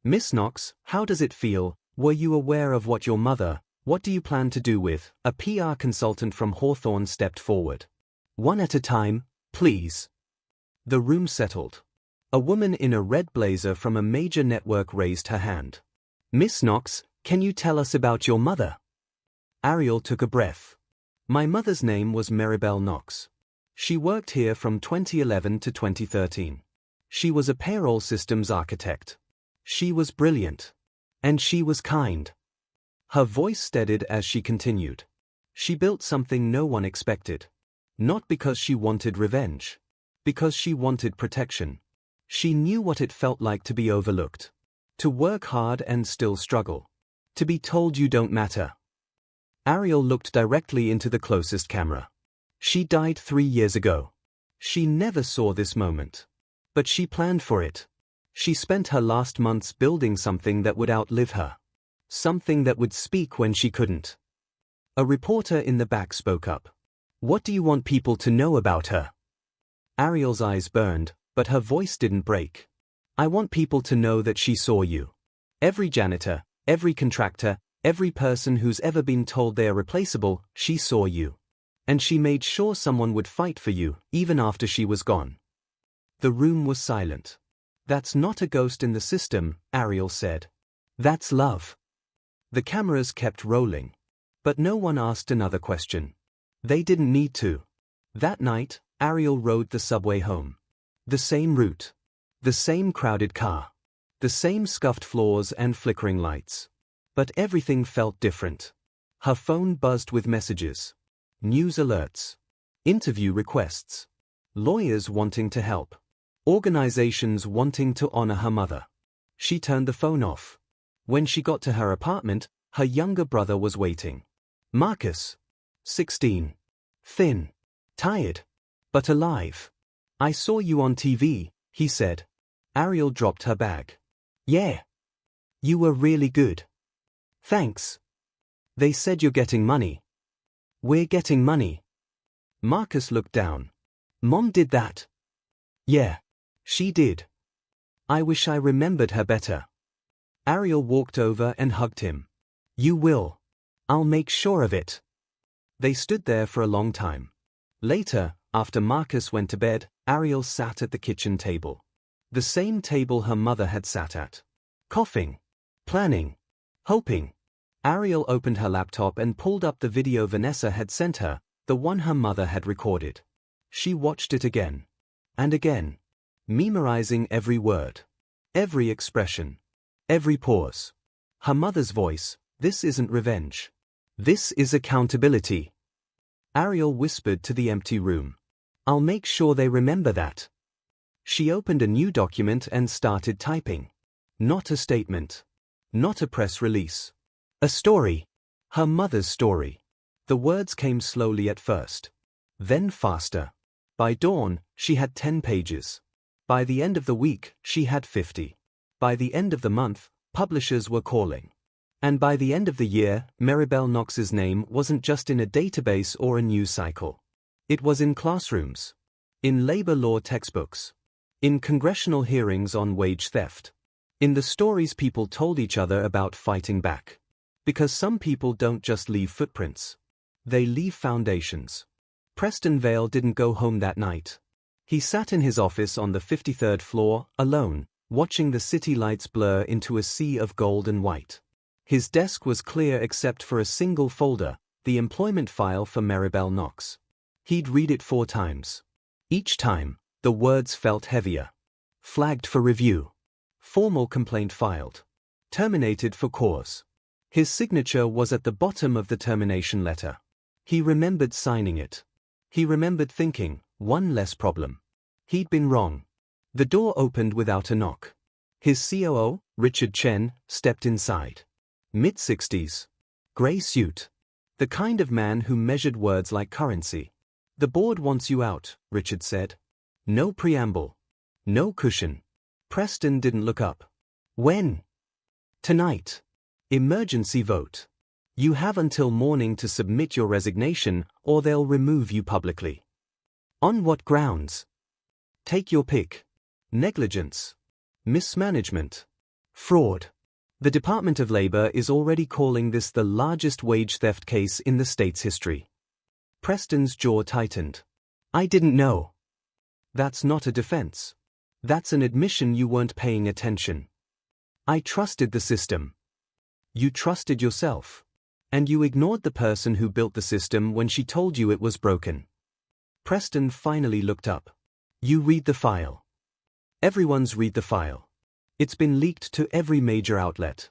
Miss Knox, how does it feel? Were you aware of what your mother, what do you plan to do with? A PR consultant from Hawthorne stepped forward. One at a time, please. The room settled. A woman in a red blazer from a major network raised her hand. Miss Knox, can you tell us about your mother? Ariel took a breath. My mother's name was Maribel Knox. She worked here from 2011 to 2013. She was a payroll systems architect. She was brilliant. And she was kind. Her voice steadied as she continued. She built something no one expected. Not because she wanted revenge. Because she wanted protection. She knew what it felt like to be overlooked. To work hard and still struggle. To be told you don't matter. Ariel looked directly into the closest camera. She died 3 years ago. She never saw this moment. But she planned for it. She spent her last months building something that would outlive her. Something that would speak when she couldn't. A reporter in the back spoke up. What do you want people to know about her? Ariel's eyes burned, but her voice didn't break. I want people to know that she saw you. Every janitor, every contractor, every person who's ever been told they are replaceable, she saw you. And she made sure someone would fight for you, even after she was gone. The room was silent. That's not a ghost in the system, Ariel said. That's love. The cameras kept rolling. But no one asked another question. They didn't need to. That night, Ariel rode the subway home. The same route. The same crowded car. The same scuffed floors and flickering lights. But everything felt different. Her phone buzzed with messages. News alerts. Interview requests. Lawyers wanting to help. Organizations wanting to honor her mother. She turned the phone off. When she got to her apartment, her younger brother was waiting. Marcus. 16. Thin. Tired. But alive. I saw you on TV, he said. Ariel dropped her bag. Yeah. You were really good. Thanks. They said you're getting money. We're getting money. Marcus looked down. Mom did that. Yeah. She did. I wish I remembered her better. Ariel walked over and hugged him. You will. I'll make sure of it. They stood there for a long time. Later, after Marcus went to bed, Ariel sat at the kitchen table. The same table her mother had sat at. Coughing. Planning. Hoping. Ariel opened her laptop and pulled up the video Vanessa had sent her, the one her mother had recorded. She watched it again. And again. Memorizing every word. Every expression. Every pause. Her mother's voice. This isn't revenge. This is accountability. Ariel whispered to the empty room. I'll make sure they remember that. She opened a new document and started typing. Not a statement. Not a press release. A story. Her mother's story. The words came slowly at first. Then faster. By dawn, she had 10 pages. By the end of the week, she had 50. By the end of the month, publishers were calling. And by the end of the year, Maribel Knox's name wasn't just in a database or a news cycle. It was in classrooms. In labor law textbooks. In congressional hearings on wage theft. In the stories people told each other about fighting back. Because some people don't just leave footprints. They leave foundations. Preston Vale didn't go home that night. He sat in his office on the 53rd floor, alone, watching the city lights blur into a sea of gold and white. His desk was clear except for a single folder, the employment file for Maribel Knox. He'd read it 4 times. Each time, the words felt heavier. Flagged for review. Formal complaint filed. Terminated for cause. His signature was at the bottom of the termination letter. He remembered signing it. He remembered thinking, one less problem. He'd been wrong. The door opened without a knock. His COO, Richard Chen, stepped inside. Mid-60s. Grey suit. The kind of man who measured words like currency. The board wants you out, Richard said. No preamble. No cushion. Preston didn't look up. When? Tonight. Emergency vote. You have until morning to submit your resignation, or they'll remove you publicly. On what grounds? Take your pick. Negligence. Mismanagement. Fraud. The Department of Labor is already calling this the largest wage theft case in the state's history. Preston's jaw tightened. I didn't know. That's not a defense. That's an admission you weren't paying attention. I trusted the system. You trusted yourself. And you ignored the person who built the system when she told you it was broken. Preston finally looked up. You read the file. Everyone's read the file. It's been leaked to every major outlet.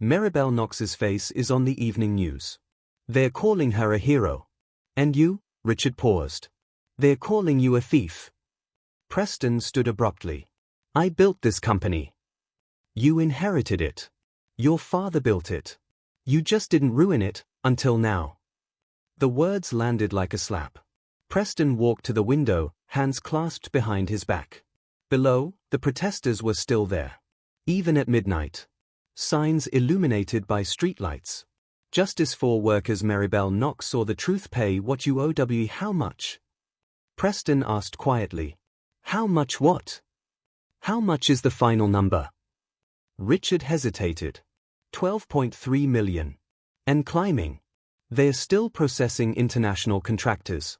Maribel Knox's face is on the evening news. They're calling her a hero. And you? Richard paused. They're calling you a thief. Preston stood abruptly. I built this company. You inherited it. Your father built it. You just didn't ruin it, until now. The words landed like a slap. Preston walked to the window, hands clasped behind his back. Below, the protesters were still there. Even at midnight. Signs illuminated by streetlights. Justice for workers. Maribel Knox saw the truth. Pay what you owe. How much? Preston asked quietly. How much what? How much is the final number? Richard hesitated. 12.3 million. And climbing. They're still processing international contractors.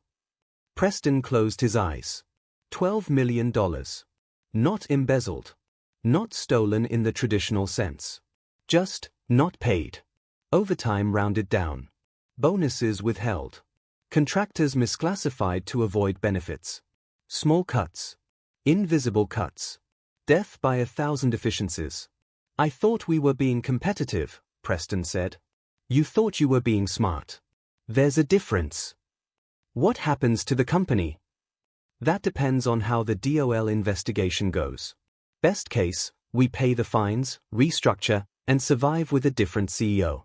Preston closed his eyes. $12 million. Not embezzled. Not stolen in the traditional sense. Just, not paid. Overtime rounded down. Bonuses withheld. Contractors misclassified to avoid benefits. Small cuts. Invisible cuts. Death by 1,000 deficiencies. I thought we were being competitive, Preston said. You thought you were being smart. There's a difference. What happens to the company? That depends on how the DOL investigation goes. Best case, we pay the fines, restructure, and survive with a different CEO.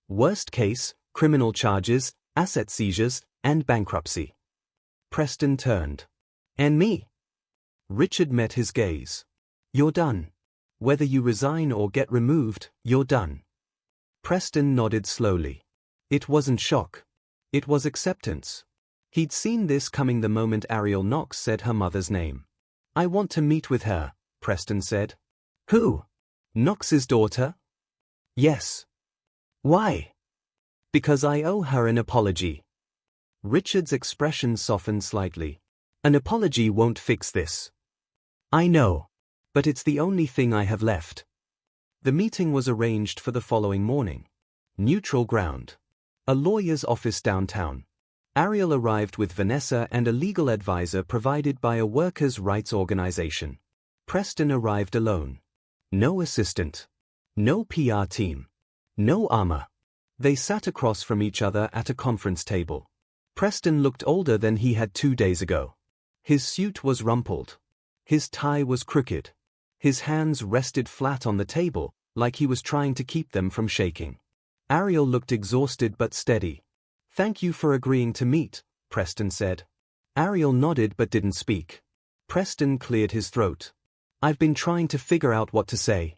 Worst case, criminal charges, asset seizures, and bankruptcy. Preston turned. And me? Richard met his gaze. You're done. Whether you resign or get removed, you're done. Preston nodded slowly. It wasn't shock. It was acceptance. He'd seen this coming the moment Ariel Knox said her mother's name. I want to meet with her, Preston said. Who? Knox's daughter? Yes. Why? Because I owe her an apology. Richard's expression softened slightly. An apology won't fix this. I know. But it's the only thing I have left. The meeting was arranged for the following morning. Neutral ground. A lawyer's office downtown. Ariel arrived with Vanessa and a legal advisor provided by a workers' rights organization. Preston arrived alone. No assistant. No PR team. No armor. They sat across from each other at a conference table. Preston looked older than he had 2 days ago. His suit was rumpled. His tie was crooked. His hands rested flat on the table, like he was trying to keep them from shaking. Ariel looked exhausted but steady. Thank you for agreeing to meet, Preston said. Ariel nodded but didn't speak. Preston cleared his throat. I've been trying to figure out what to say.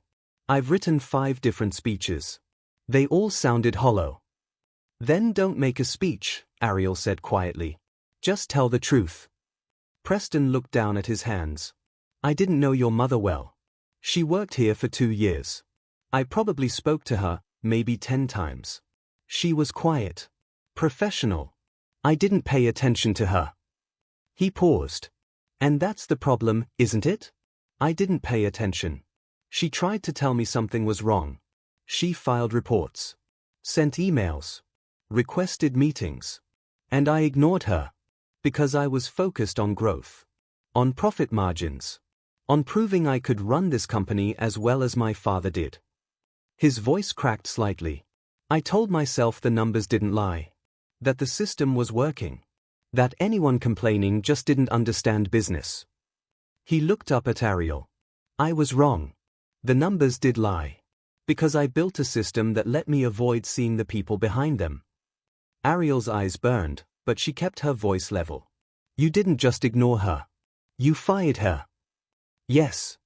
I've written 5 different speeches. They all sounded hollow. Then don't make a speech, Ariel said quietly. Just tell the truth. Preston looked down at his hands. I didn't know your mother well. She worked here for 2 years. I probably spoke to her, maybe 10 times. She was quiet. Professional. I didn't pay attention to her. He paused. And that's the problem, isn't it? I didn't pay attention. She tried to tell me something was wrong. She filed reports. Sent emails. Requested meetings. And I ignored her. Because I was focused on growth. On profit margins. On proving I could run this company as well as my father did. His voice cracked slightly. I told myself the numbers didn't lie. That the system was working. That anyone complaining just didn't understand business. He looked up at Ariel. I was wrong. The numbers did lie. Because I built a system that let me avoid seeing the people behind them. Ariel's eyes burned, but she kept her voice level. You didn't just ignore her. You fired her. Yes.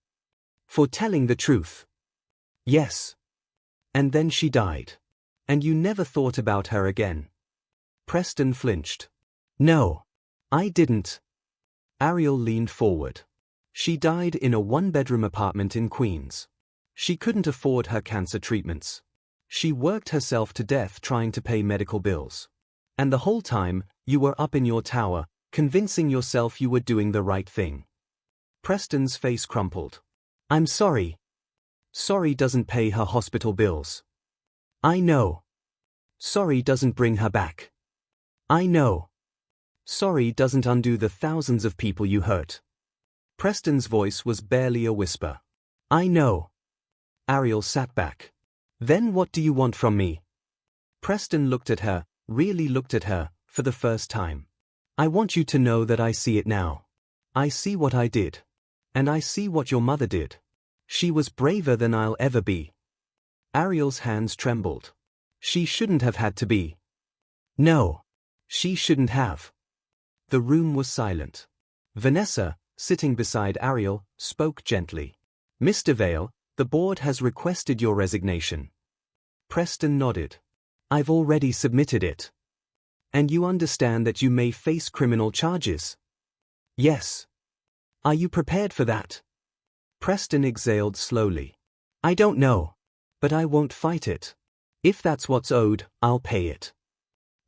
For telling the truth. Yes. And then she died. And you never thought about her again. Preston flinched. No. I didn't. Ariel leaned forward. She died in a 1-bedroom apartment in Queens. She couldn't afford her cancer treatments. She worked herself to death trying to pay medical bills. And the whole time, you were up in your tower, convincing yourself you were doing the right thing. Preston's face crumpled. I'm sorry. Sorry doesn't pay her hospital bills. I know. Sorry doesn't bring her back. I know. Sorry doesn't undo the thousands of people you hurt. Preston's voice was barely a whisper. I know. Ariel sat back. Then what do you want from me? Preston looked at her, really looked at her, for the first time. I want you to know that I see it now. I see what I did. And I see what your mother did. She was braver than I'll ever be. Ariel's hands trembled. She shouldn't have had to be. No. She shouldn't have. The room was silent. Vanessa, sitting beside Ariel, spoke gently. Mr. Vale, the board has requested your resignation. Preston nodded. I've already submitted it. And you understand that you may face criminal charges? Yes. Are you prepared for that? Preston exhaled slowly. I don't know. But I won't fight it. If that's what's owed, I'll pay it.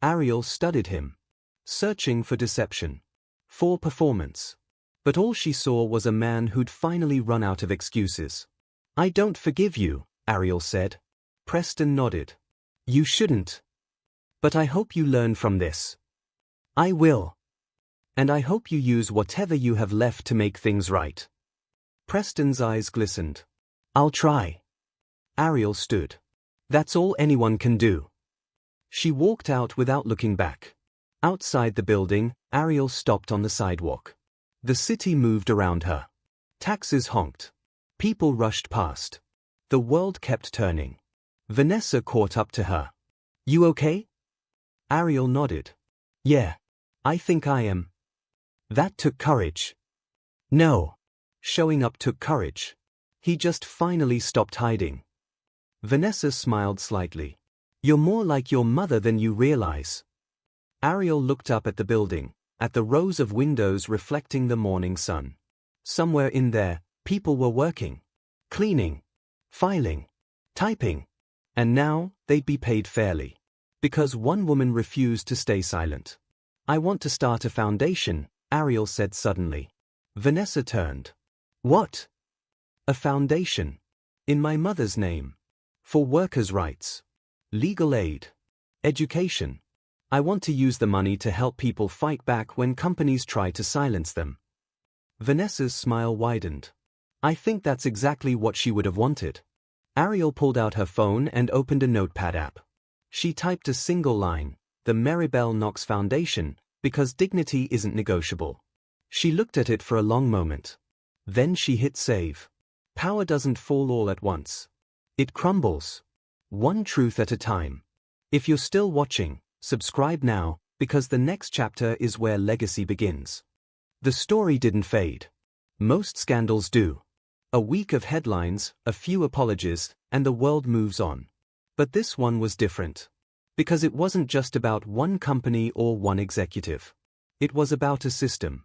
Ariel studied him. Searching for deception. For performance. But all she saw was a man who'd finally run out of excuses. I don't forgive you, Ariel said. Preston nodded. You shouldn't. But I hope you learn from this. I will. And I hope you use whatever you have left to make things right. Preston's eyes glistened. I'll try. Ariel stood. That's all anyone can do. She walked out without looking back. Outside the building, Ariel stopped on the sidewalk. The city moved around her. Taxis honked. People rushed past. The world kept turning. Vanessa caught up to her. You okay? Ariel nodded. Yeah. I think I am. That took courage. No. Showing up took courage. He just finally stopped hiding. Vanessa smiled slightly. You're more like your mother than you realize. Ariel looked up at the building, at the rows of windows reflecting the morning sun. Somewhere in there, people were working. Cleaning. Filing. Typing. And now, they'd be paid fairly. Because one woman refused to stay silent. I want to start a foundation, Ariel said suddenly. Vanessa turned. What? A foundation. In my mother's name. For workers' rights. Legal aid. Education. I want to use the money to help people fight back when companies try to silence them. Vanessa's smile widened. I think that's exactly what she would have wanted. Ariel pulled out her phone and opened a notepad app. She typed a single line, the Maribel Knox Foundation, because dignity isn't negotiable. She looked at it for a long moment. Then she hit save. Power doesn't fall all at once. It crumbles. One truth at a time. If you're still watching, subscribe now, because the next chapter is where legacy begins. The story didn't fade. Most scandals do. A week of headlines, a few apologies, and the world moves on. But this one was different. Because it wasn't just about one company or one executive. It was about a system.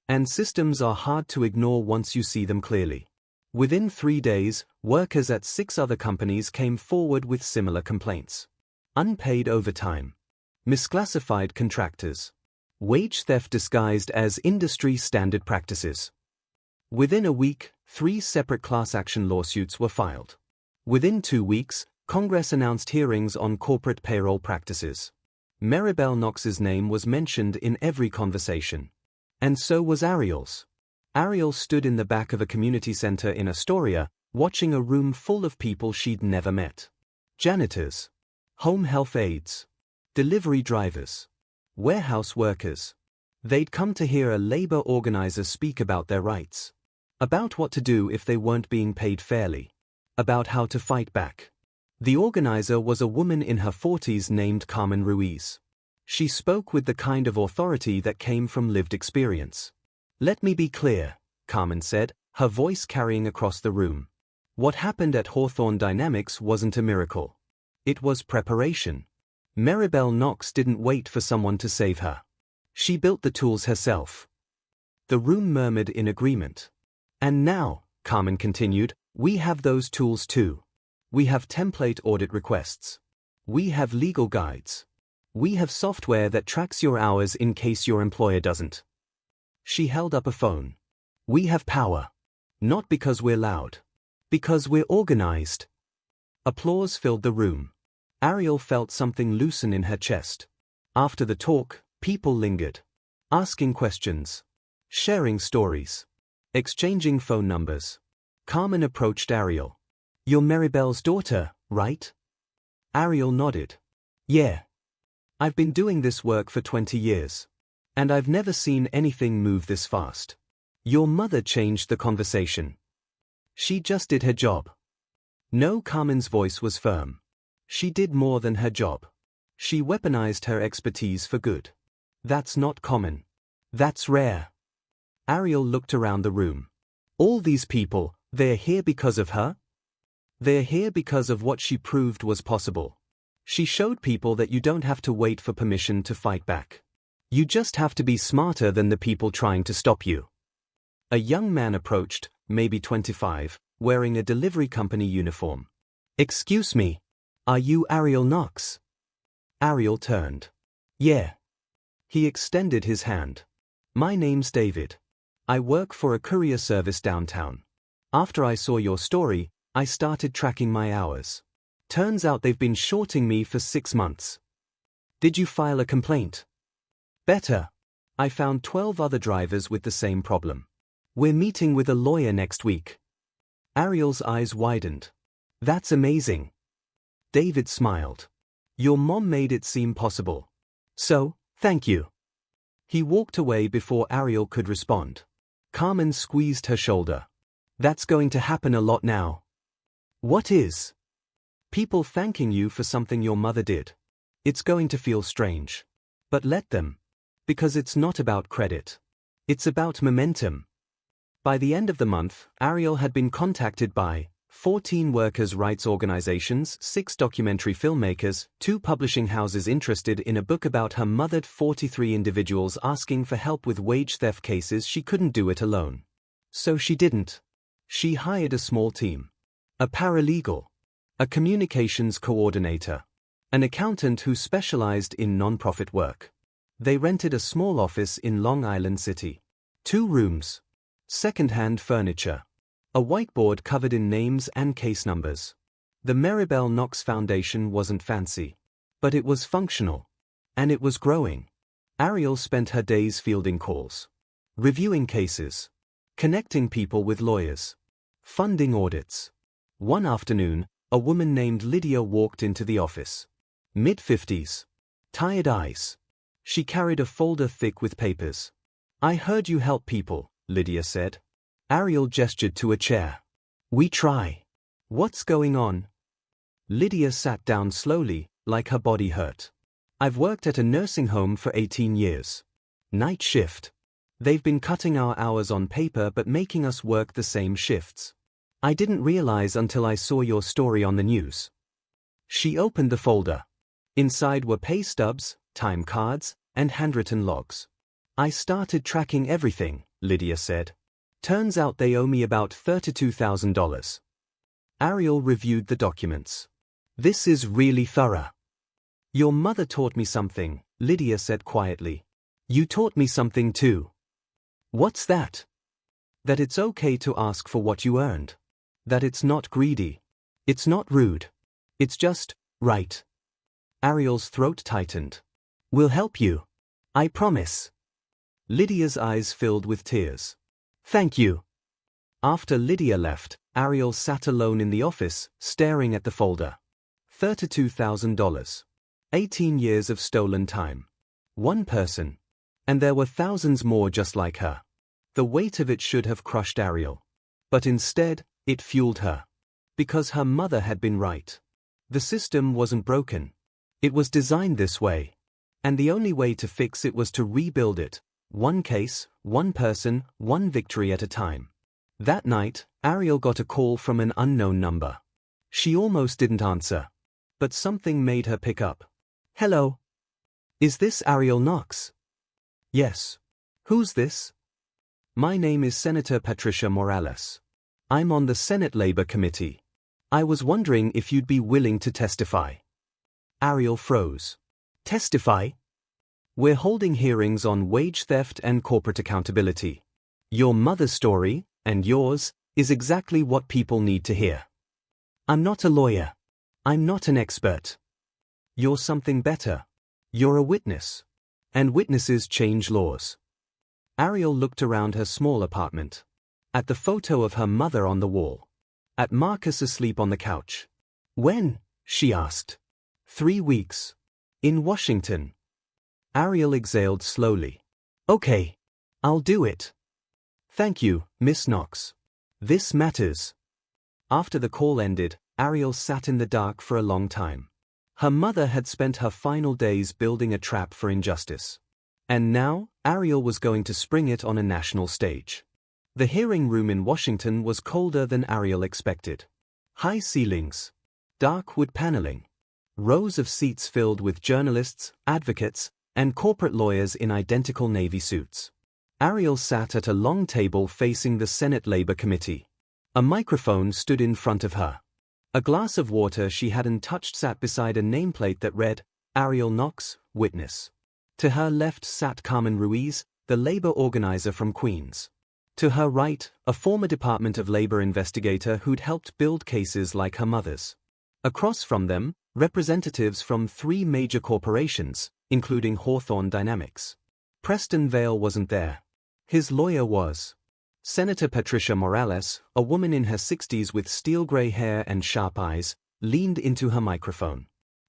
And systems are hard to ignore once you see them clearly. Within 3 days, workers at 6 other companies came forward with similar complaints. Unpaid overtime. Misclassified contractors. Wage theft disguised as industry standard practices. Within a week, 3 separate class action lawsuits were filed. Within 2 weeks, Congress announced hearings on corporate payroll practices. Maribel Knox's name was mentioned in every conversation. And so was Ariel's. Ariel stood in the back of a community center in Astoria, watching a room full of people she'd never met. Janitors. Home health aides. Delivery drivers. Warehouse workers. They'd come to hear a labor organizer speak about their rights. About what to do if they weren't being paid fairly. About how to fight back. The organizer was a woman in her 40s named Carmen Ruiz. She spoke with the kind of authority that came from lived experience. Let me be clear, Carmen said, her voice carrying across the room. What happened at Hawthorne Dynamics wasn't a miracle. It was preparation. Maribel Knox didn't wait for someone to save her. She built the tools herself. The room murmured in agreement. And now, Carmen continued, we have those tools too. We have template audit requests. We have legal guides. We have software that tracks your hours in case your employer doesn't. She held up a phone. We have power. Not because we're loud. Because we're organized. Applause filled the room. Ariel felt something loosen in her chest. After the talk, people lingered. Asking questions. Sharing stories. Exchanging phone numbers. Carmen approached Ariel. You're Maribel's daughter, right? Ariel nodded. Yeah. I've been doing this work for 20 years. And I've never seen anything move this fast. Your mother changed the conversation. She just did her job. No, Carmen's voice was firm. She did more than her job. She weaponized her expertise for good. That's not common. That's rare. Ariel looked around the room. All these people, they're here because of her? They're here because of what she proved was possible. She showed people that you don't have to wait for permission to fight back. You just have to be smarter than the people trying to stop you. A young man approached, maybe 25, wearing a delivery company uniform. Excuse me, are you Ariel Knox? Ariel turned. Yeah. He extended his hand. My name's David. I work for a courier service downtown. After I saw your story, I started tracking my hours. Turns out they've been shorting me for 6 months. Did you file a complaint? Better. I found 12 other drivers with the same problem. We're meeting with a lawyer next week. Ariel's eyes widened. That's amazing. David smiled. Your mom made it seem possible. So, thank you. He walked away before Ariel could respond. Carmen squeezed her shoulder. That's going to happen a lot now. What is? People thanking you for something your mother did. It's going to feel strange. But let them. Because it's not about credit. It's about momentum. By the end of the month, Ariel had been contacted by 14 workers' rights organizations, 6 documentary filmmakers, 2 publishing houses interested in a book about her mother, 43 individuals asking for help with wage theft cases. She couldn't do it alone. So she didn't. She hired a small team. A paralegal. A communications coordinator. An accountant who specialized in nonprofit work. They rented a small office in Long Island City. 2 rooms. Second-hand furniture. A whiteboard covered in names and case numbers. The Maribel Knox Foundation wasn't fancy. But it was functional. And it was growing. Ariel spent her days fielding calls. Reviewing cases. Connecting people with lawyers. Funding audits. One afternoon, a woman named Lydia walked into the office. Mid-50s. Tired eyes. She carried a folder thick with papers. I heard you help people, Lydia said. Ariel gestured to a chair. We try. What's going on? Lydia sat down slowly, like her body hurt. I've worked at a nursing home for 18 years. Night shift. They've been cutting our hours on paper but making us work the same shifts. I didn't realize until I saw your story on the news. She opened the folder. Inside were pay stubs, time cards, and handwritten logs. I started tracking everything, Lydia said. Turns out they owe me about $32,000. Ariel reviewed the documents. This is really thorough. Your mother taught me something, Lydia said quietly. You taught me something too. What's that? That it's okay to ask for what you earned. That it's not greedy. It's not rude. It's just right. Ariel's throat tightened. We'll help you. I promise. Lydia's eyes filled with tears. Thank you. After Lydia left, Ariel sat alone in the office, staring at the folder. $32,000. 18 years of stolen time. One person. And there were thousands more just like her. The weight of it should have crushed Ariel. But instead, it fueled her. Because her mother had been right. The system wasn't broken. It was designed this way. And the only way to fix it was to rebuild it. One case, one person, one victory at a time. That night, Ariel got a call from an unknown number. She almost didn't answer. But something made her pick up. Hello? Is this Ariel Knox? Yes. Who's this? My name is Senator Patricia Morales. I'm on the Senate Labor Committee. I was wondering if you'd be willing to testify. Ariel froze. Testify? We're holding hearings on wage theft and corporate accountability. Your mother's story, and yours, is exactly what people need to hear. I'm not a lawyer. I'm not an expert. You're something better. You're a witness. And witnesses change laws. Ariel looked around her small apartment. At the photo of her mother on the wall. At Marcus asleep on the couch. When? She asked. 3 weeks. In Washington. Ariel exhaled slowly. Okay. I'll do it. Thank you, Miss Knox. This matters. After the call ended, Ariel sat in the dark for a long time. Her mother had spent her final days building a trap for injustice. And now, Ariel was going to spring it on a national stage. The hearing room in Washington was colder than Ariel expected. High ceilings. Dark wood paneling. Rows of seats filled with journalists, advocates, and corporate lawyers in identical navy suits. Ariel sat at a long table facing the Senate Labor Committee. A microphone stood in front of her. A glass of water she hadn't touched sat beside a nameplate that read, Ariel Knox, Witness. To her left sat Carmen Ruiz, the labor organizer from Queens. To her right, a former Department of Labor investigator who'd helped build cases like her mother's. Across from them, representatives from 3 major corporations, including Hawthorne Dynamics. Preston Vale wasn't there. His lawyer was. Senator Patricia Morales, a woman in her 60s with steel-gray hair and sharp eyes, leaned into her microphone.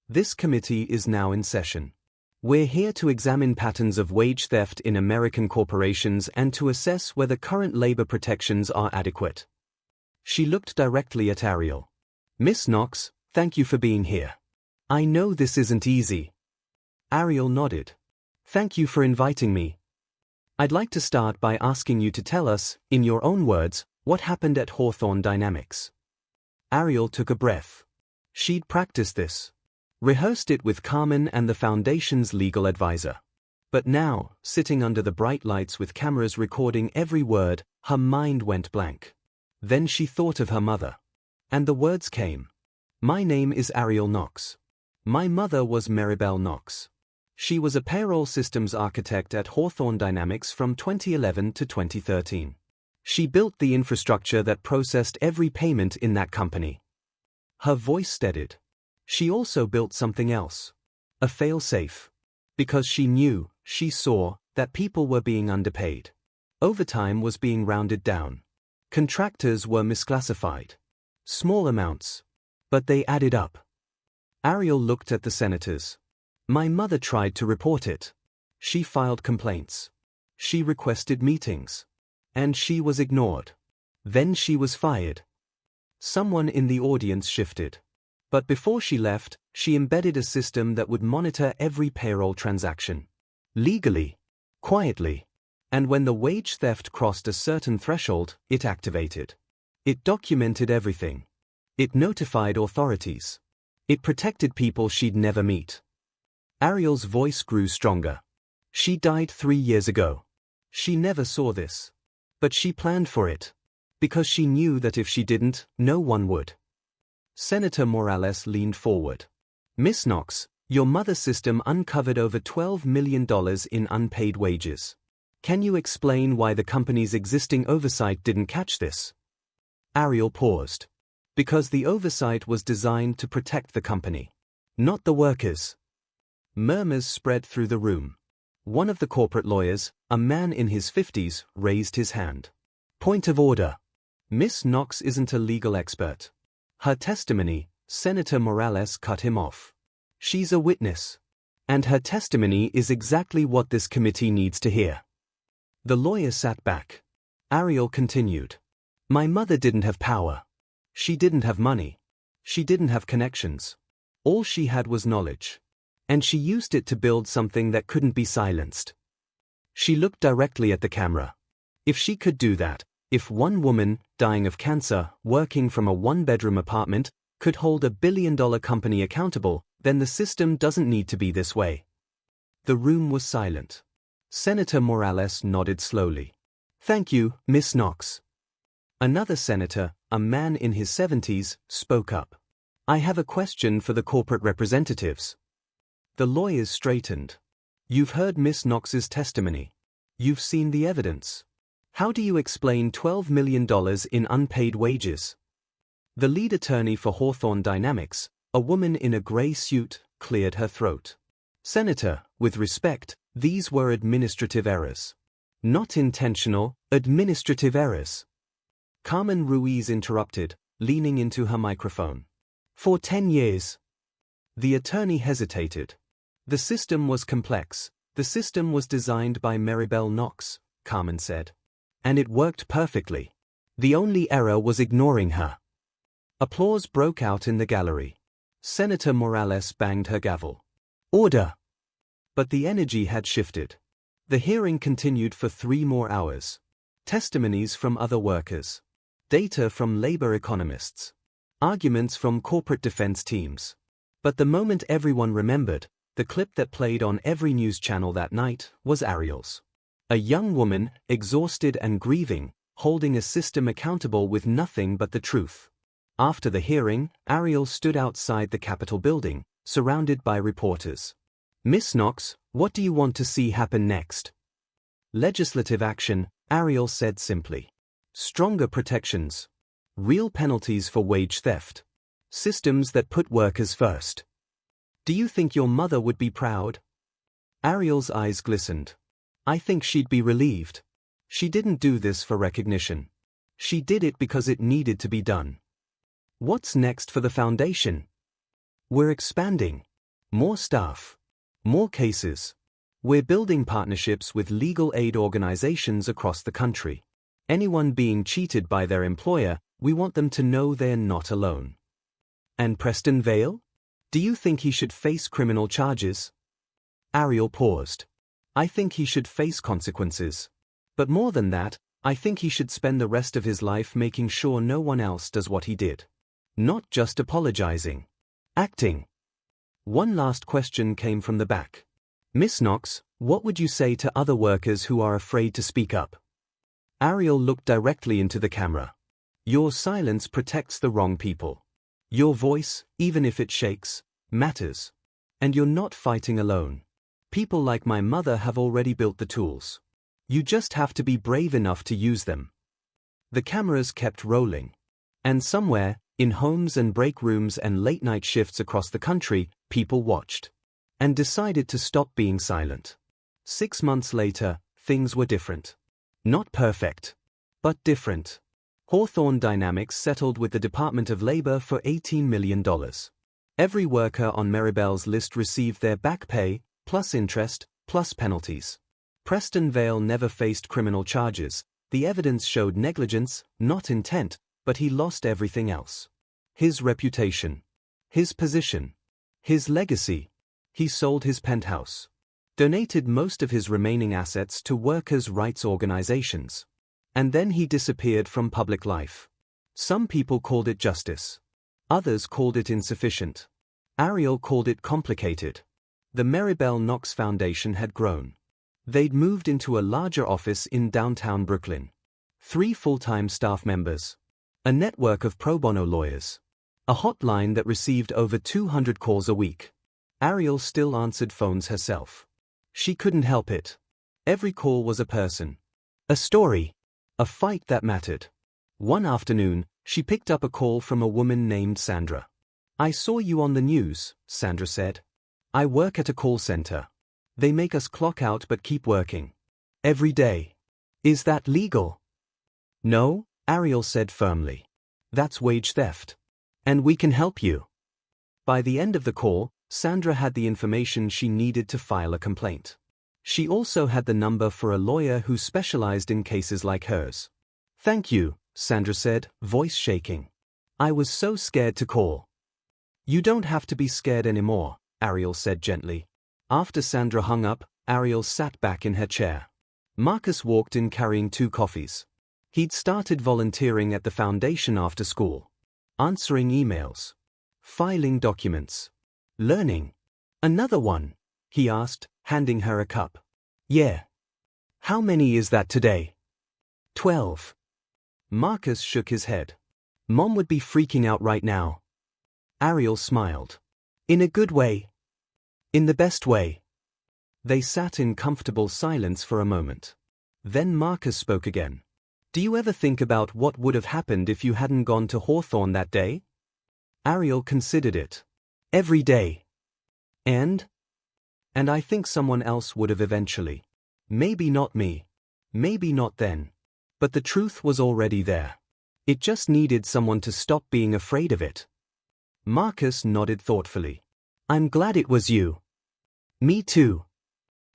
This committee is now in session. We're here to examine patterns of wage theft in American corporations and to assess whether current labor protections are adequate. She looked directly at Ariel. Miss Knox, thank you for being here. I know this isn't easy. Ariel nodded. Thank you for inviting me. I'd like to start by asking you to tell us, in your own words, what happened at Hawthorne Dynamics. Ariel took a breath. She'd practiced this. Rehearsed it with Carmen and the Foundation's legal advisor. But now, sitting under the bright lights with cameras recording every word, her mind went blank. Then she thought of her mother. And the words came. My name is Ariel Knox. My mother was Maribel Knox. She was a payroll systems architect at Hawthorne Dynamics from 2011 to 2013. She built the infrastructure that processed every payment in that company. Her voice steadied. She also built something else. A fail-safe. Because she saw, that people were being underpaid. Overtime was being rounded down. Contractors were misclassified. Small amounts. But they added up. Ariel looked at the senators. My mother tried to report it. She filed complaints. She requested meetings. And she was ignored. Then she was fired. Someone in the audience shifted. But before she left, she embedded a system that would monitor every payroll transaction. Legally. Quietly. And when the wage theft crossed a certain threshold, it activated. It documented everything. It notified authorities. It protected people she'd never meet. Ariel's voice grew stronger. She died 3 years ago. She never saw this. But she planned for it. Because she knew that if she didn't, no one would. Senator Morales leaned forward. Miss Knox, your mother's system uncovered over $12 million in unpaid wages. Can you explain why the company's existing oversight didn't catch this? Ariel paused. Because the oversight was designed to protect the company. Not the workers. Murmurs spread through the room. One of the corporate lawyers, a man in his 50s, raised his hand. Point of order. Miss Knox isn't a legal expert. Her testimony, Senator Morales cut him off. She's a witness. And her testimony is exactly what this committee needs to hear. The lawyer sat back. Ariel continued. My mother didn't have power. She didn't have money. She didn't have connections. All she had was knowledge. And she used it to build something that couldn't be silenced. She looked directly at the camera. If she could do that, if one woman, dying of cancer, working from a 1-bedroom apartment, could hold $1 billion company accountable, then the system doesn't need to be this way. The room was silent. Senator Morales nodded slowly. Thank you, Miss Knox. Another senator, a man in his 70s, spoke up. I have a question for the corporate representatives. The lawyers straightened. You've heard Miss Knox's testimony. You've seen the evidence. How do you explain $12 million in unpaid wages? The lead attorney for Hawthorne Dynamics, a woman in a gray suit, cleared her throat. Senator, with respect, these were administrative errors. Not intentional, administrative errors. Carmen Ruiz interrupted, leaning into her microphone. For 10 years. The attorney hesitated. The system was complex. The system was designed by Maribel Knox, Carmen said. And it worked perfectly. The only error was ignoring her. Applause broke out in the gallery. Senator Morales banged her gavel. Order! But the energy had shifted. The hearing continued for 3 more hours. Testimonies from other workers. Data from labor economists. Arguments from corporate defense teams. But the moment everyone remembered, the clip that played on every news channel that night, was Ariel's. A young woman, exhausted and grieving, holding a system accountable with nothing but the truth. After the hearing, Ariel stood outside the Capitol building, surrounded by reporters. Miss Knox, what do you want to see happen next? Legislative action, Ariel said simply. Stronger protections. Real penalties for wage theft. Systems that put workers first. Do you think your mother would be proud? Ariel's eyes glistened. I think she'd be relieved. She didn't do this for recognition. She did it because it needed to be done. What's next for the foundation? We're expanding. More staff. More cases. We're building partnerships with legal aid organizations across the country. Anyone being cheated by their employer, we want them to know they're not alone. And Preston Vale? Do you think he should face criminal charges? Ariel paused. I think he should face consequences. But more than that, I think he should spend the rest of his life making sure no one else does what he did. Not just apologizing. Acting. One last question came from the back. Miss Knox, what would you say to other workers who are afraid to speak up? Ariel looked directly into the camera. Your silence protects the wrong people. Your voice, even if it shakes, matters. And you're not fighting alone. People like my mother have already built the tools. You just have to be brave enough to use them. The cameras kept rolling. And somewhere, in homes and break rooms and late-night shifts across the country, people watched. And decided to stop being silent. 6 months later, things were different. Not perfect, but different. Hawthorne Dynamics settled with the Department of Labor for $18 million. Every worker on Maribel's list received their back pay, plus interest, plus penalties. Preston Vale never faced criminal charges. The evidence showed negligence, not intent, but he lost everything else. His reputation. His position. His legacy. He sold his penthouse. Donated most of his remaining assets to workers' rights organizations. And then he disappeared from public life. Some people called it justice. Others called it insufficient. Ariel called it complicated. The Maribel Knox Foundation had grown. They'd moved into a larger office in downtown Brooklyn. 3 full-time staff members. A network of pro bono lawyers. A hotline that received over 200 calls a week. Ariel still answered phones herself. She couldn't help it. Every call was a person. A story. A fight that mattered. One afternoon, she picked up a call from a woman named Sandra. I saw you on the news, Sandra said. I work at a call center. They make us clock out but keep working. Every day. Is that legal? No, Ariel said firmly. That's wage theft. And we can help you. By the end of the call, Sandra had the information she needed to file a complaint. She also had the number for a lawyer who specialized in cases like hers. Thank you, Sandra said, voice shaking. I was so scared to call. You don't have to be scared anymore, Ariel said gently. After Sandra hung up, Ariel sat back in her chair. Marcus walked in carrying 2 coffees. He'd started volunteering at the foundation after school. Answering emails. Filing documents. Learning. Another one? He asked, handing her a cup. Yeah. How many is that today? 12. Marcus shook his head. Mom would be freaking out right now. Ariel smiled. In a good way. In the best way. They sat in comfortable silence for a moment. Then Marcus spoke again. Do you ever think about what would have happened if you hadn't gone to Hawthorne that day? Ariel considered it. Every day. And I think someone else would have eventually. Maybe not me. Maybe not then. But the truth was already there. It just needed someone to stop being afraid of it. Marcus nodded thoughtfully. I'm glad it was you. Me too.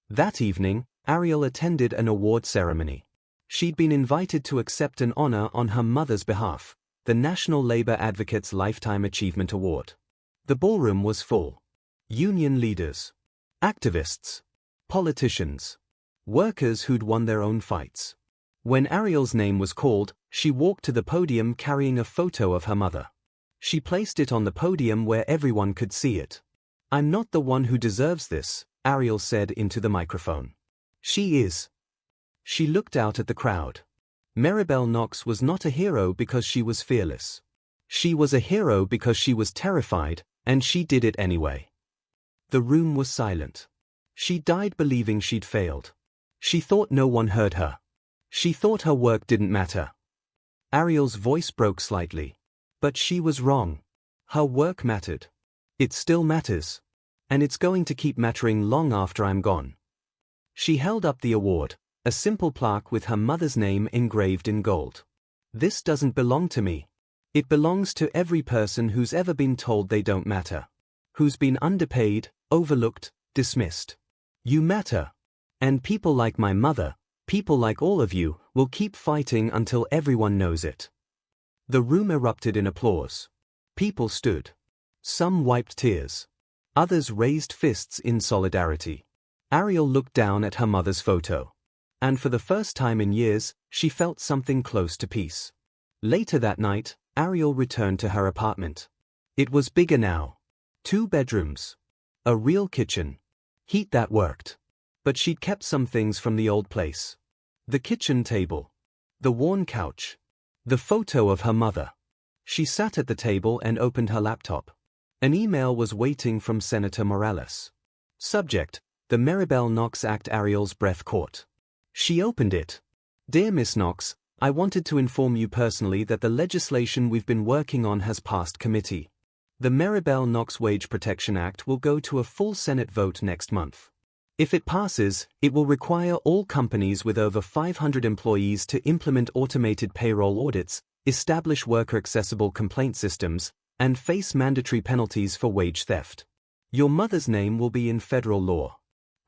That evening, Ariel attended an award ceremony. She'd been invited to accept an honor on her mother's behalf, the National Labor Advocates Lifetime Achievement Award. The ballroom was full. Union leaders. Activists. Politicians. Workers who'd won their own fights. When Ariel's name was called, she walked to the podium carrying a photo of her mother. She placed it on the podium where everyone could see it. I'm not the one who deserves this, Ariel said into the microphone. She is. She looked out at the crowd. Maribel Knox was not a hero because she was fearless. She was a hero because she was terrified, and she did it anyway. The room was silent. She died believing she'd failed. She thought no one heard her. She thought her work didn't matter. Ariel's voice broke slightly. But she was wrong. Her work mattered. It still matters. And it's going to keep mattering long after I'm gone. She held up the award, a simple plaque with her mother's name engraved in gold. This doesn't belong to me. It belongs to every person who's ever been told they don't matter. Who's been underpaid, overlooked, dismissed. You matter. And people like my mother, people like all of you, will keep fighting until everyone knows it. The room erupted in applause. People stood. Some wiped tears. Others raised fists in solidarity. Ariel looked down at her mother's photo. And for the first time in years, she felt something close to peace. Later that night, Ariel returned to her apartment. It was bigger now. 2 bedrooms. A real kitchen. Heat that worked. But she'd kept some things from the old place. The kitchen table. The worn couch. The photo of her mother. She sat at the table and opened her laptop. An email was waiting from Senator Morales. Subject: The Maribel Knox Act. Ariel's breath caught. She opened it. Dear Miss Knox, I wanted to inform you personally that the legislation we've been working on has passed committee. The Maribel Knox Wage Protection Act will go to a full Senate vote next month. If it passes, it will require all companies with over 500 employees to implement automated payroll audits, establish worker-accessible complaint systems, and face mandatory penalties for wage theft. Your mother's name will be in federal law.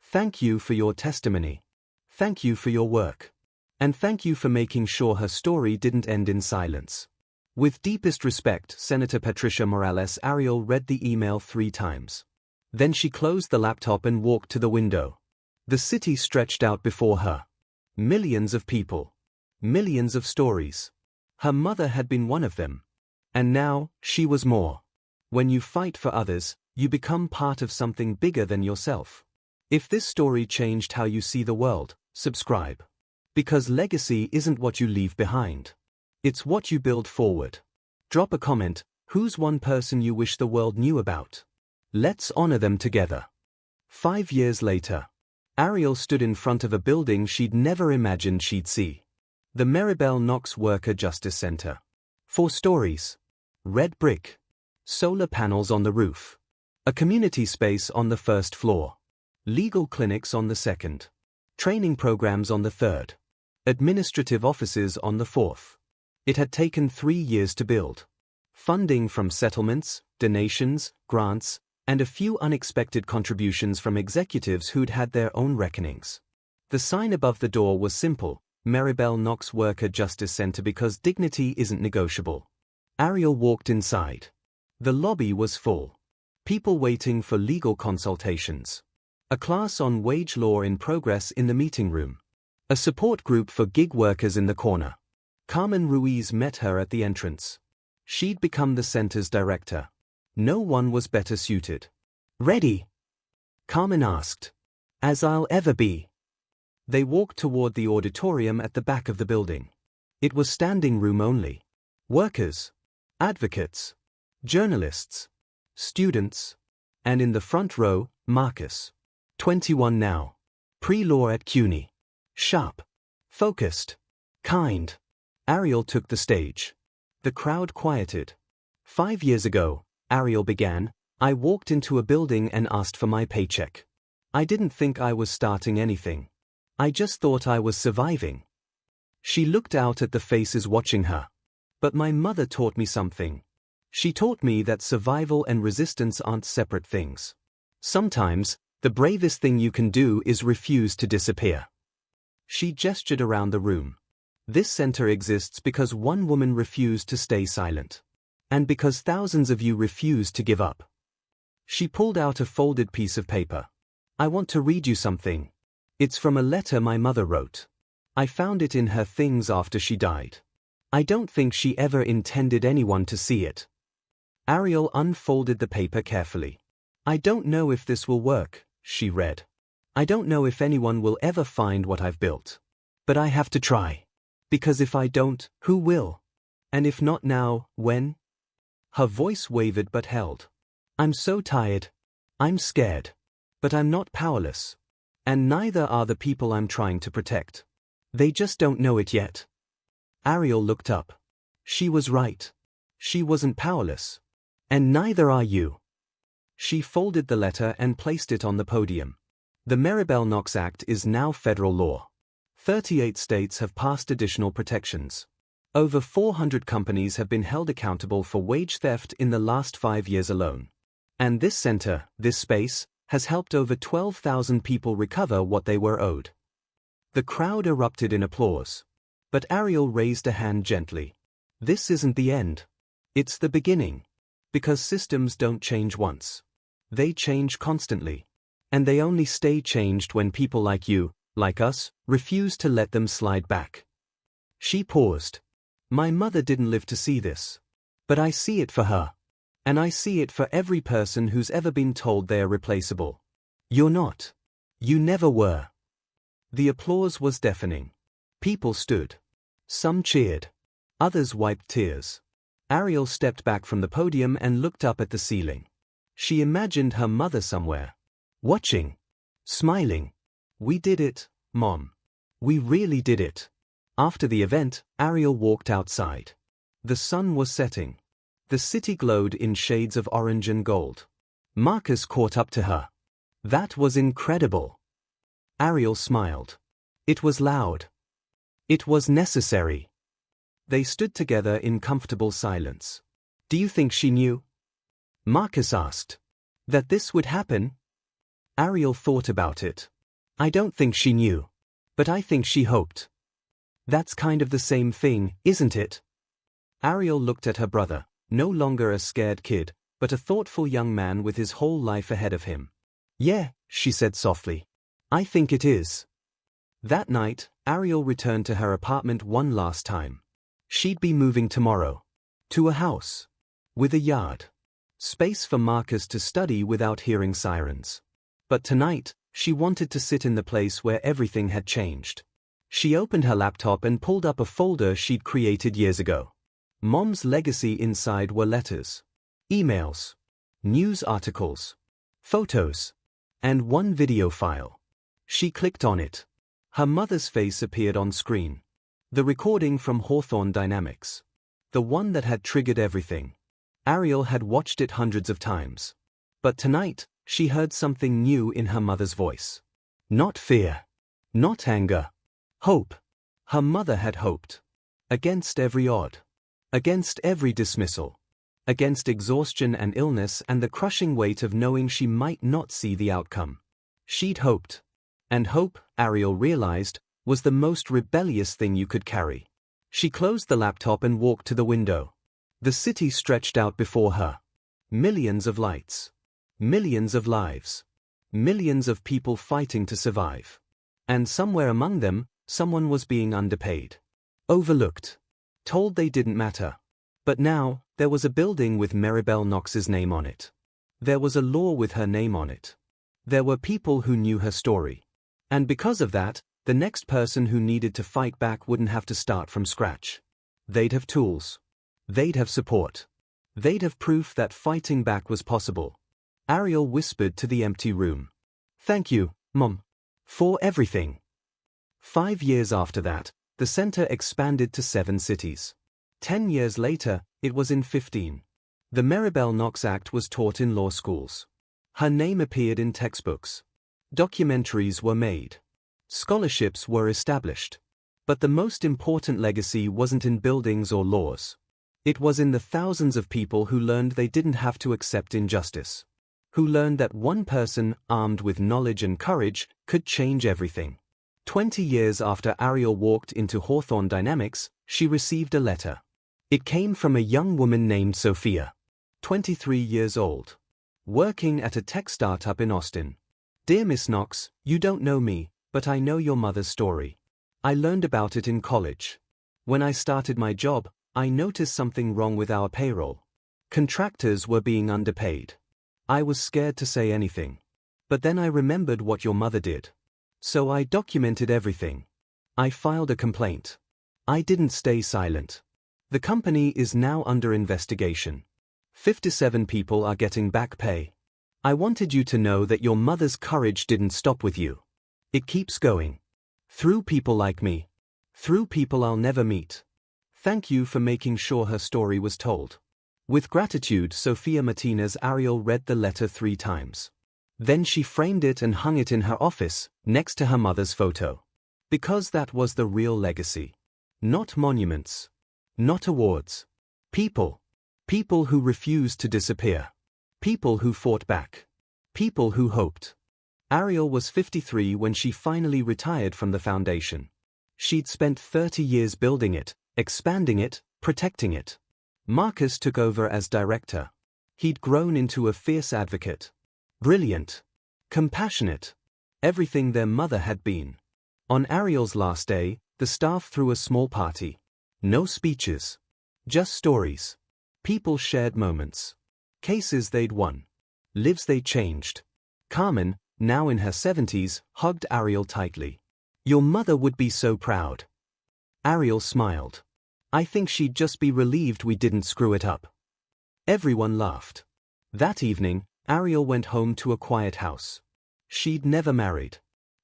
Thank you for your testimony. Thank you for your work. And thank you for making sure her story didn't end in silence. With deepest respect, Senator Patricia Morales. Ariel read the email 3 times. Then she closed the laptop and walked to the window. The city stretched out before her. Millions of people. Millions of stories. Her mother had been one of them. And now, she was more. When you fight for others, you become part of something bigger than yourself. If this story changed how you see the world, subscribe. Because legacy isn't what you leave behind. It's what you build forward. Drop a comment. Who's one person you wish the world knew about? Let's honor them together. 5 years later, Ariel stood in front of a building she'd never imagined she'd see. The Maribel Knox Worker Justice Center. 4 stories. Red brick. Solar panels on the roof. A community space on the first floor. Legal clinics on the second. Training programs on the third. Administrative offices on the fourth. It had taken 3 years to build. Funding from settlements, donations, grants, and a few unexpected contributions from executives who'd had their own reckonings. The sign above the door was simple: Maribel Knox Worker Justice Center, because dignity isn't negotiable. Ariel walked inside. The lobby was full. People waiting for legal consultations. A class on wage law in progress in the meeting room. A support group for gig workers in the corner. Carmen Ruiz met her at the entrance. She'd become the center's director. No one was better suited. Ready? Carmen asked. As I'll ever be. They walked toward the auditorium at the back of the building. It was standing room only. Workers. Advocates. Journalists. Students. And in the front row, Marcus. 21 now. Pre-law at CUNY. Sharp. Focused. Kind. Ariel took the stage. The crowd quieted. 5 years ago, Ariel began, I walked into a building and asked for my paycheck. I didn't think I was starting anything. I just thought I was surviving. She looked out at the faces watching her. But my mother taught me something. She taught me that survival and resistance aren't separate things. Sometimes, the bravest thing you can do is refuse to disappear. She gestured around the room. This center exists because one woman refused to stay silent. And because thousands of you refused to give up. She pulled out a folded piece of paper. I want to read you something. It's from a letter my mother wrote. I found it in her things after she died. I don't think she ever intended anyone to see it. Ariel unfolded the paper carefully. I don't know if this will work, she read. I don't know if anyone will ever find what I've built. But I have to try. Because if I don't, who will? And if not now, when? Her voice wavered but held. I'm so tired. I'm scared. But I'm not powerless. And neither are the people I'm trying to protect. They just don't know it yet. Ariel looked up. She was right. She wasn't powerless. And neither are you. She folded the letter and placed it on the podium. The Maribel-Knox Act is now federal law. 38 states have passed additional protections. Over 400 companies have been held accountable for wage theft in the last 5 years alone. And this center, this space, has helped over 12,000 people recover what they were owed. The crowd erupted in applause. But Ariel raised a hand gently. This isn't the end. It's the beginning. Because systems don't change once. They change constantly. And they only stay changed when people like you, like us, refuse to let them slide back. She paused. My mother didn't live to see this. But I see it for her. And I see it for every person who's ever been told they're replaceable. You're not. You never were. The applause was deafening. People stood. Some cheered. Others wiped tears. Ariel stepped back from the podium and looked up at the ceiling. She imagined her mother somewhere. Watching. Smiling. We did it, Mom. We really did it. After the event, Ariel walked outside. The sun was setting. The city glowed in shades of orange and gold. Marcus caught up to her. That was incredible. Ariel smiled. It was loud. It was necessary. They stood together in comfortable silence. Do you think she knew? Marcus asked. That this would happen? Ariel thought about it. I don't think she knew. But I think she hoped. That's kind of the same thing, isn't it? Ariel looked at her brother, no longer a scared kid, but a thoughtful young man with his whole life ahead of him. Yeah, she said softly. I think it is. That night, Ariel returned to her apartment one last time. She'd be moving tomorrow. To a house. With a yard. Space for Marcus to study without hearing sirens. But tonight, she wanted to sit in the place where everything had changed. She opened her laptop and pulled up a folder she'd created years ago. Mom's legacy inside were letters. Emails. News articles. Photos. And one video file. She clicked on it. Her mother's face appeared on screen. The recording from Hawthorne Dynamics. The one that had triggered everything. Ariel had watched it hundreds of times. But tonight, she heard something new in her mother's voice. Not fear. Not anger. Hope. Her mother had hoped. Against every odd. Against every dismissal. Against exhaustion and illness and the crushing weight of knowing she might not see the outcome. She'd hoped. And hope, Ariel realized, was the most rebellious thing you could carry. She closed the laptop and walked to the window. The city stretched out before her. Millions of lights. Millions of lives. Millions of people fighting to survive. And somewhere among them, someone was being underpaid. Overlooked. Told they didn't matter. But now, there was a building with Maribel-Knox's name on it. There was a law with her name on it. There were people who knew her story. And because of that, the next person who needed to fight back wouldn't have to start from scratch. They'd have tools. They'd have support. They'd have proof that fighting back was possible. Ariel whispered to the empty room. Thank you, Mom. For everything. 5 years after that, the center expanded to 7 cities. 10 years later, it was in 15. The Maribel-Knox Act was taught in law schools. Her name appeared in textbooks. Documentaries were made. Scholarships were established. But the most important legacy wasn't in buildings or laws. It was in the thousands of people who learned they didn't have to accept injustice. Who learned that one person, armed with knowledge and courage, could change everything. 20 years after Ariel walked into Hawthorne Dynamics, she received a letter. It came from a young woman named Sophia. 23 years old. Working at a tech startup in Austin. Dear Miss Knox, you don't know me, but I know your mother's story. I learned about it in college. When I started my job, I noticed something wrong with our payroll. Contractors were being underpaid. I was scared to say anything. But then I remembered what your mother did. So I documented everything. I filed a complaint. I didn't stay silent. The company is now under investigation. 57 people are getting back pay. I wanted you to know that your mother's courage didn't stop with you. It keeps going. Through people like me. Through people I'll never meet. Thank you for making sure her story was told. With gratitude, Sophia Martinez Ariel read the letter 3 times. Then she framed it and hung it in her office, next to her mother's photo. Because that was the real legacy. Not monuments. Not awards. People. People who refused to disappear. People who fought back. People who hoped. Ariel was 53 when she finally retired from the foundation. She'd spent 30 years building it, expanding it, protecting it. Marcus took over as director. He'd grown into a fierce advocate. Brilliant. Compassionate. Everything their mother had been. On Ariel's last day, the staff threw a small party. No speeches. Just stories. People shared moments. Cases they'd won. Lives they'd changed. Carmen, now in her 70s, hugged Ariel tightly. "Your mother would be so proud." Ariel smiled. "I think she'd just be relieved we didn't screw it up." Everyone laughed. That evening, Ariel went home to a quiet house. She'd never married.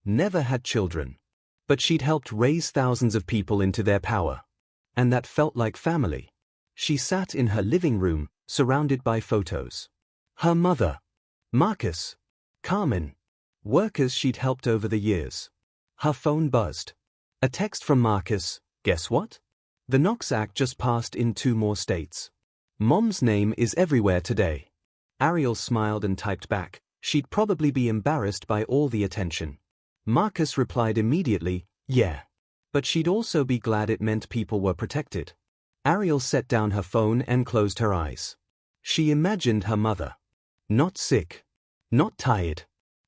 Never had children. But she'd helped raise thousands of people into their power. And that felt like family. She sat in her living room, surrounded by photos. Her mother. Marcus. Carmen. Workers she'd helped over the years. Her phone buzzed. A text from Marcus. "Guess what? The Knox Act just passed in 2 more states. Mom's name is everywhere today." Ariel smiled and typed back. She'd probably be embarrassed by all the attention. Marcus replied immediately, "Yeah." But she'd also be glad it meant people were protected. Ariel set down her phone and closed her eyes. She imagined her mother. Not sick. Not tired.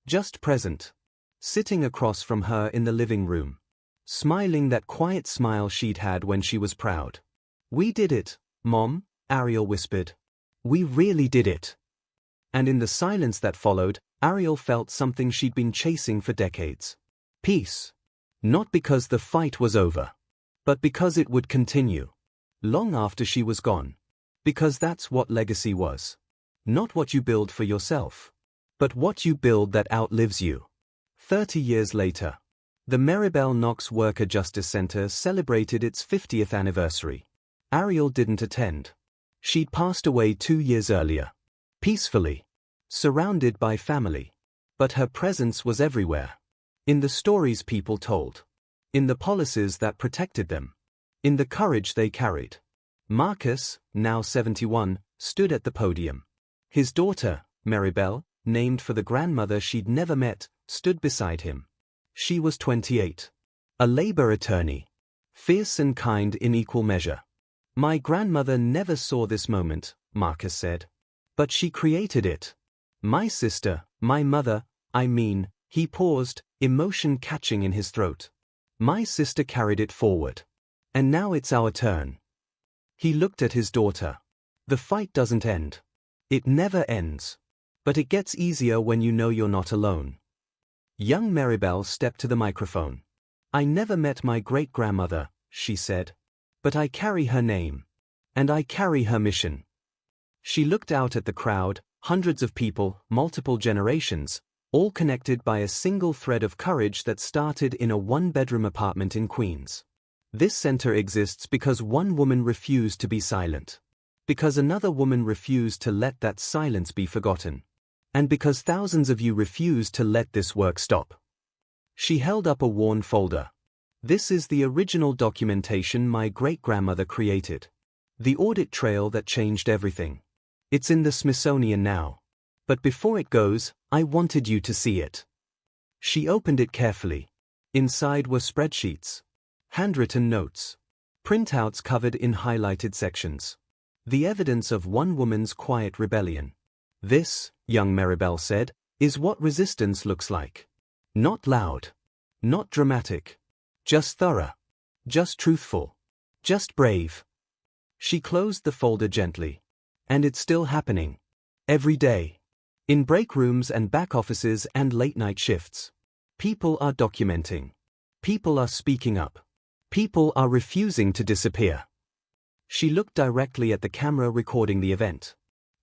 Just present. Sitting across from her in the living room. Smiling that quiet smile she'd had when she was proud. "We did it, Mom," Ariel whispered. "We really did it." And in the silence that followed, Ariel felt something she'd been chasing for decades. Peace. Not because the fight was over. But because it would continue. Long after she was gone. Because that's what legacy was. Not what you build for yourself. But what you build that outlives you. 30 years later. The Maribel Knox Worker Justice Center celebrated its 50th anniversary. Ariel didn't attend. She'd passed away 2 years earlier. Peacefully. Surrounded by family. But her presence was everywhere. In the stories people told. In the policies that protected them. In the courage they carried. Marcus, now 71, stood at the podium. His daughter, Maribel, named for the grandmother she'd never met, stood beside him. She was 28. A labor attorney. Fierce and kind in equal measure. "My grandmother never saw this moment," Marcus said. "But she created it. My sister, my mother, he paused, emotion catching in his throat. "My sister carried it forward. And now it's our turn." He looked at his daughter. "The fight doesn't end. It never ends. But it gets easier when you know you're not alone." Young Maribel stepped to the microphone. "I never met my great-grandmother," she said. "But I carry her name. And I carry her mission." She looked out at the crowd, hundreds of people, multiple generations, all connected by a single thread of courage that started in a 1-bedroom apartment in Queens. This center exists because one woman refused to be silent. Because another woman refused to let that silence be forgotten. And because thousands of you refused to let this work stop. She held up a worn folder. "This is the original documentation my great-grandmother created. The audit trail that changed everything. It's in the Smithsonian now. But before it goes, I wanted you to see it." She opened it carefully. Inside were spreadsheets. Handwritten notes. Printouts covered in highlighted sections. The evidence of one woman's quiet rebellion. "This," young Maribel said, "is what resistance looks like. Not loud. Not dramatic. Just thorough. Just truthful. Just brave." She closed the folder gently. And it's still happening. Every day. In break rooms and back offices and late-night shifts. People are documenting. People are speaking up. People are refusing to disappear. She looked directly at the camera recording the event.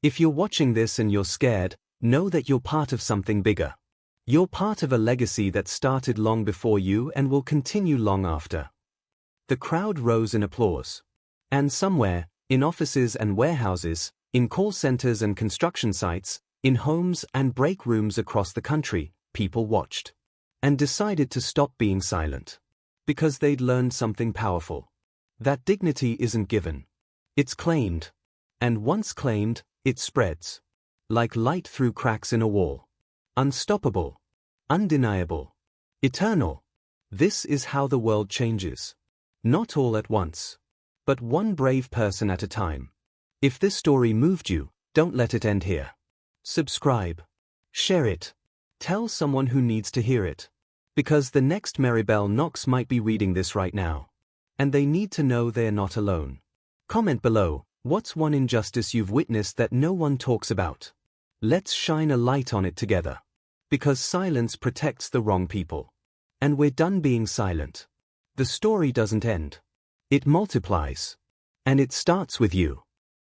If you're watching this and you're scared, know that you're part of something bigger. You're part of a legacy that started long before you and will continue long after. The crowd rose in applause. And somewhere, in offices and warehouses, In call centers and construction sites, in homes and break rooms across the country, people watched and decided to stop being silent. Because they'd learned something powerful. That dignity isn't given. It's claimed. And once claimed, it spreads. Like light through cracks in a wall. Unstoppable. Undeniable. Eternal. This is how the world changes. Not all at once. But one brave person at a time. If this story moved you, don't let it end here. Subscribe. Share it. Tell someone who needs to hear it. Because the next Maribel Knox might be reading this right now. And they need to know they're not alone. Comment below, what's one injustice you've witnessed that no one talks about? Let's shine a light on it together. Because silence protects the wrong people. And we're done being silent. The story doesn't end. It multiplies. And it starts with you.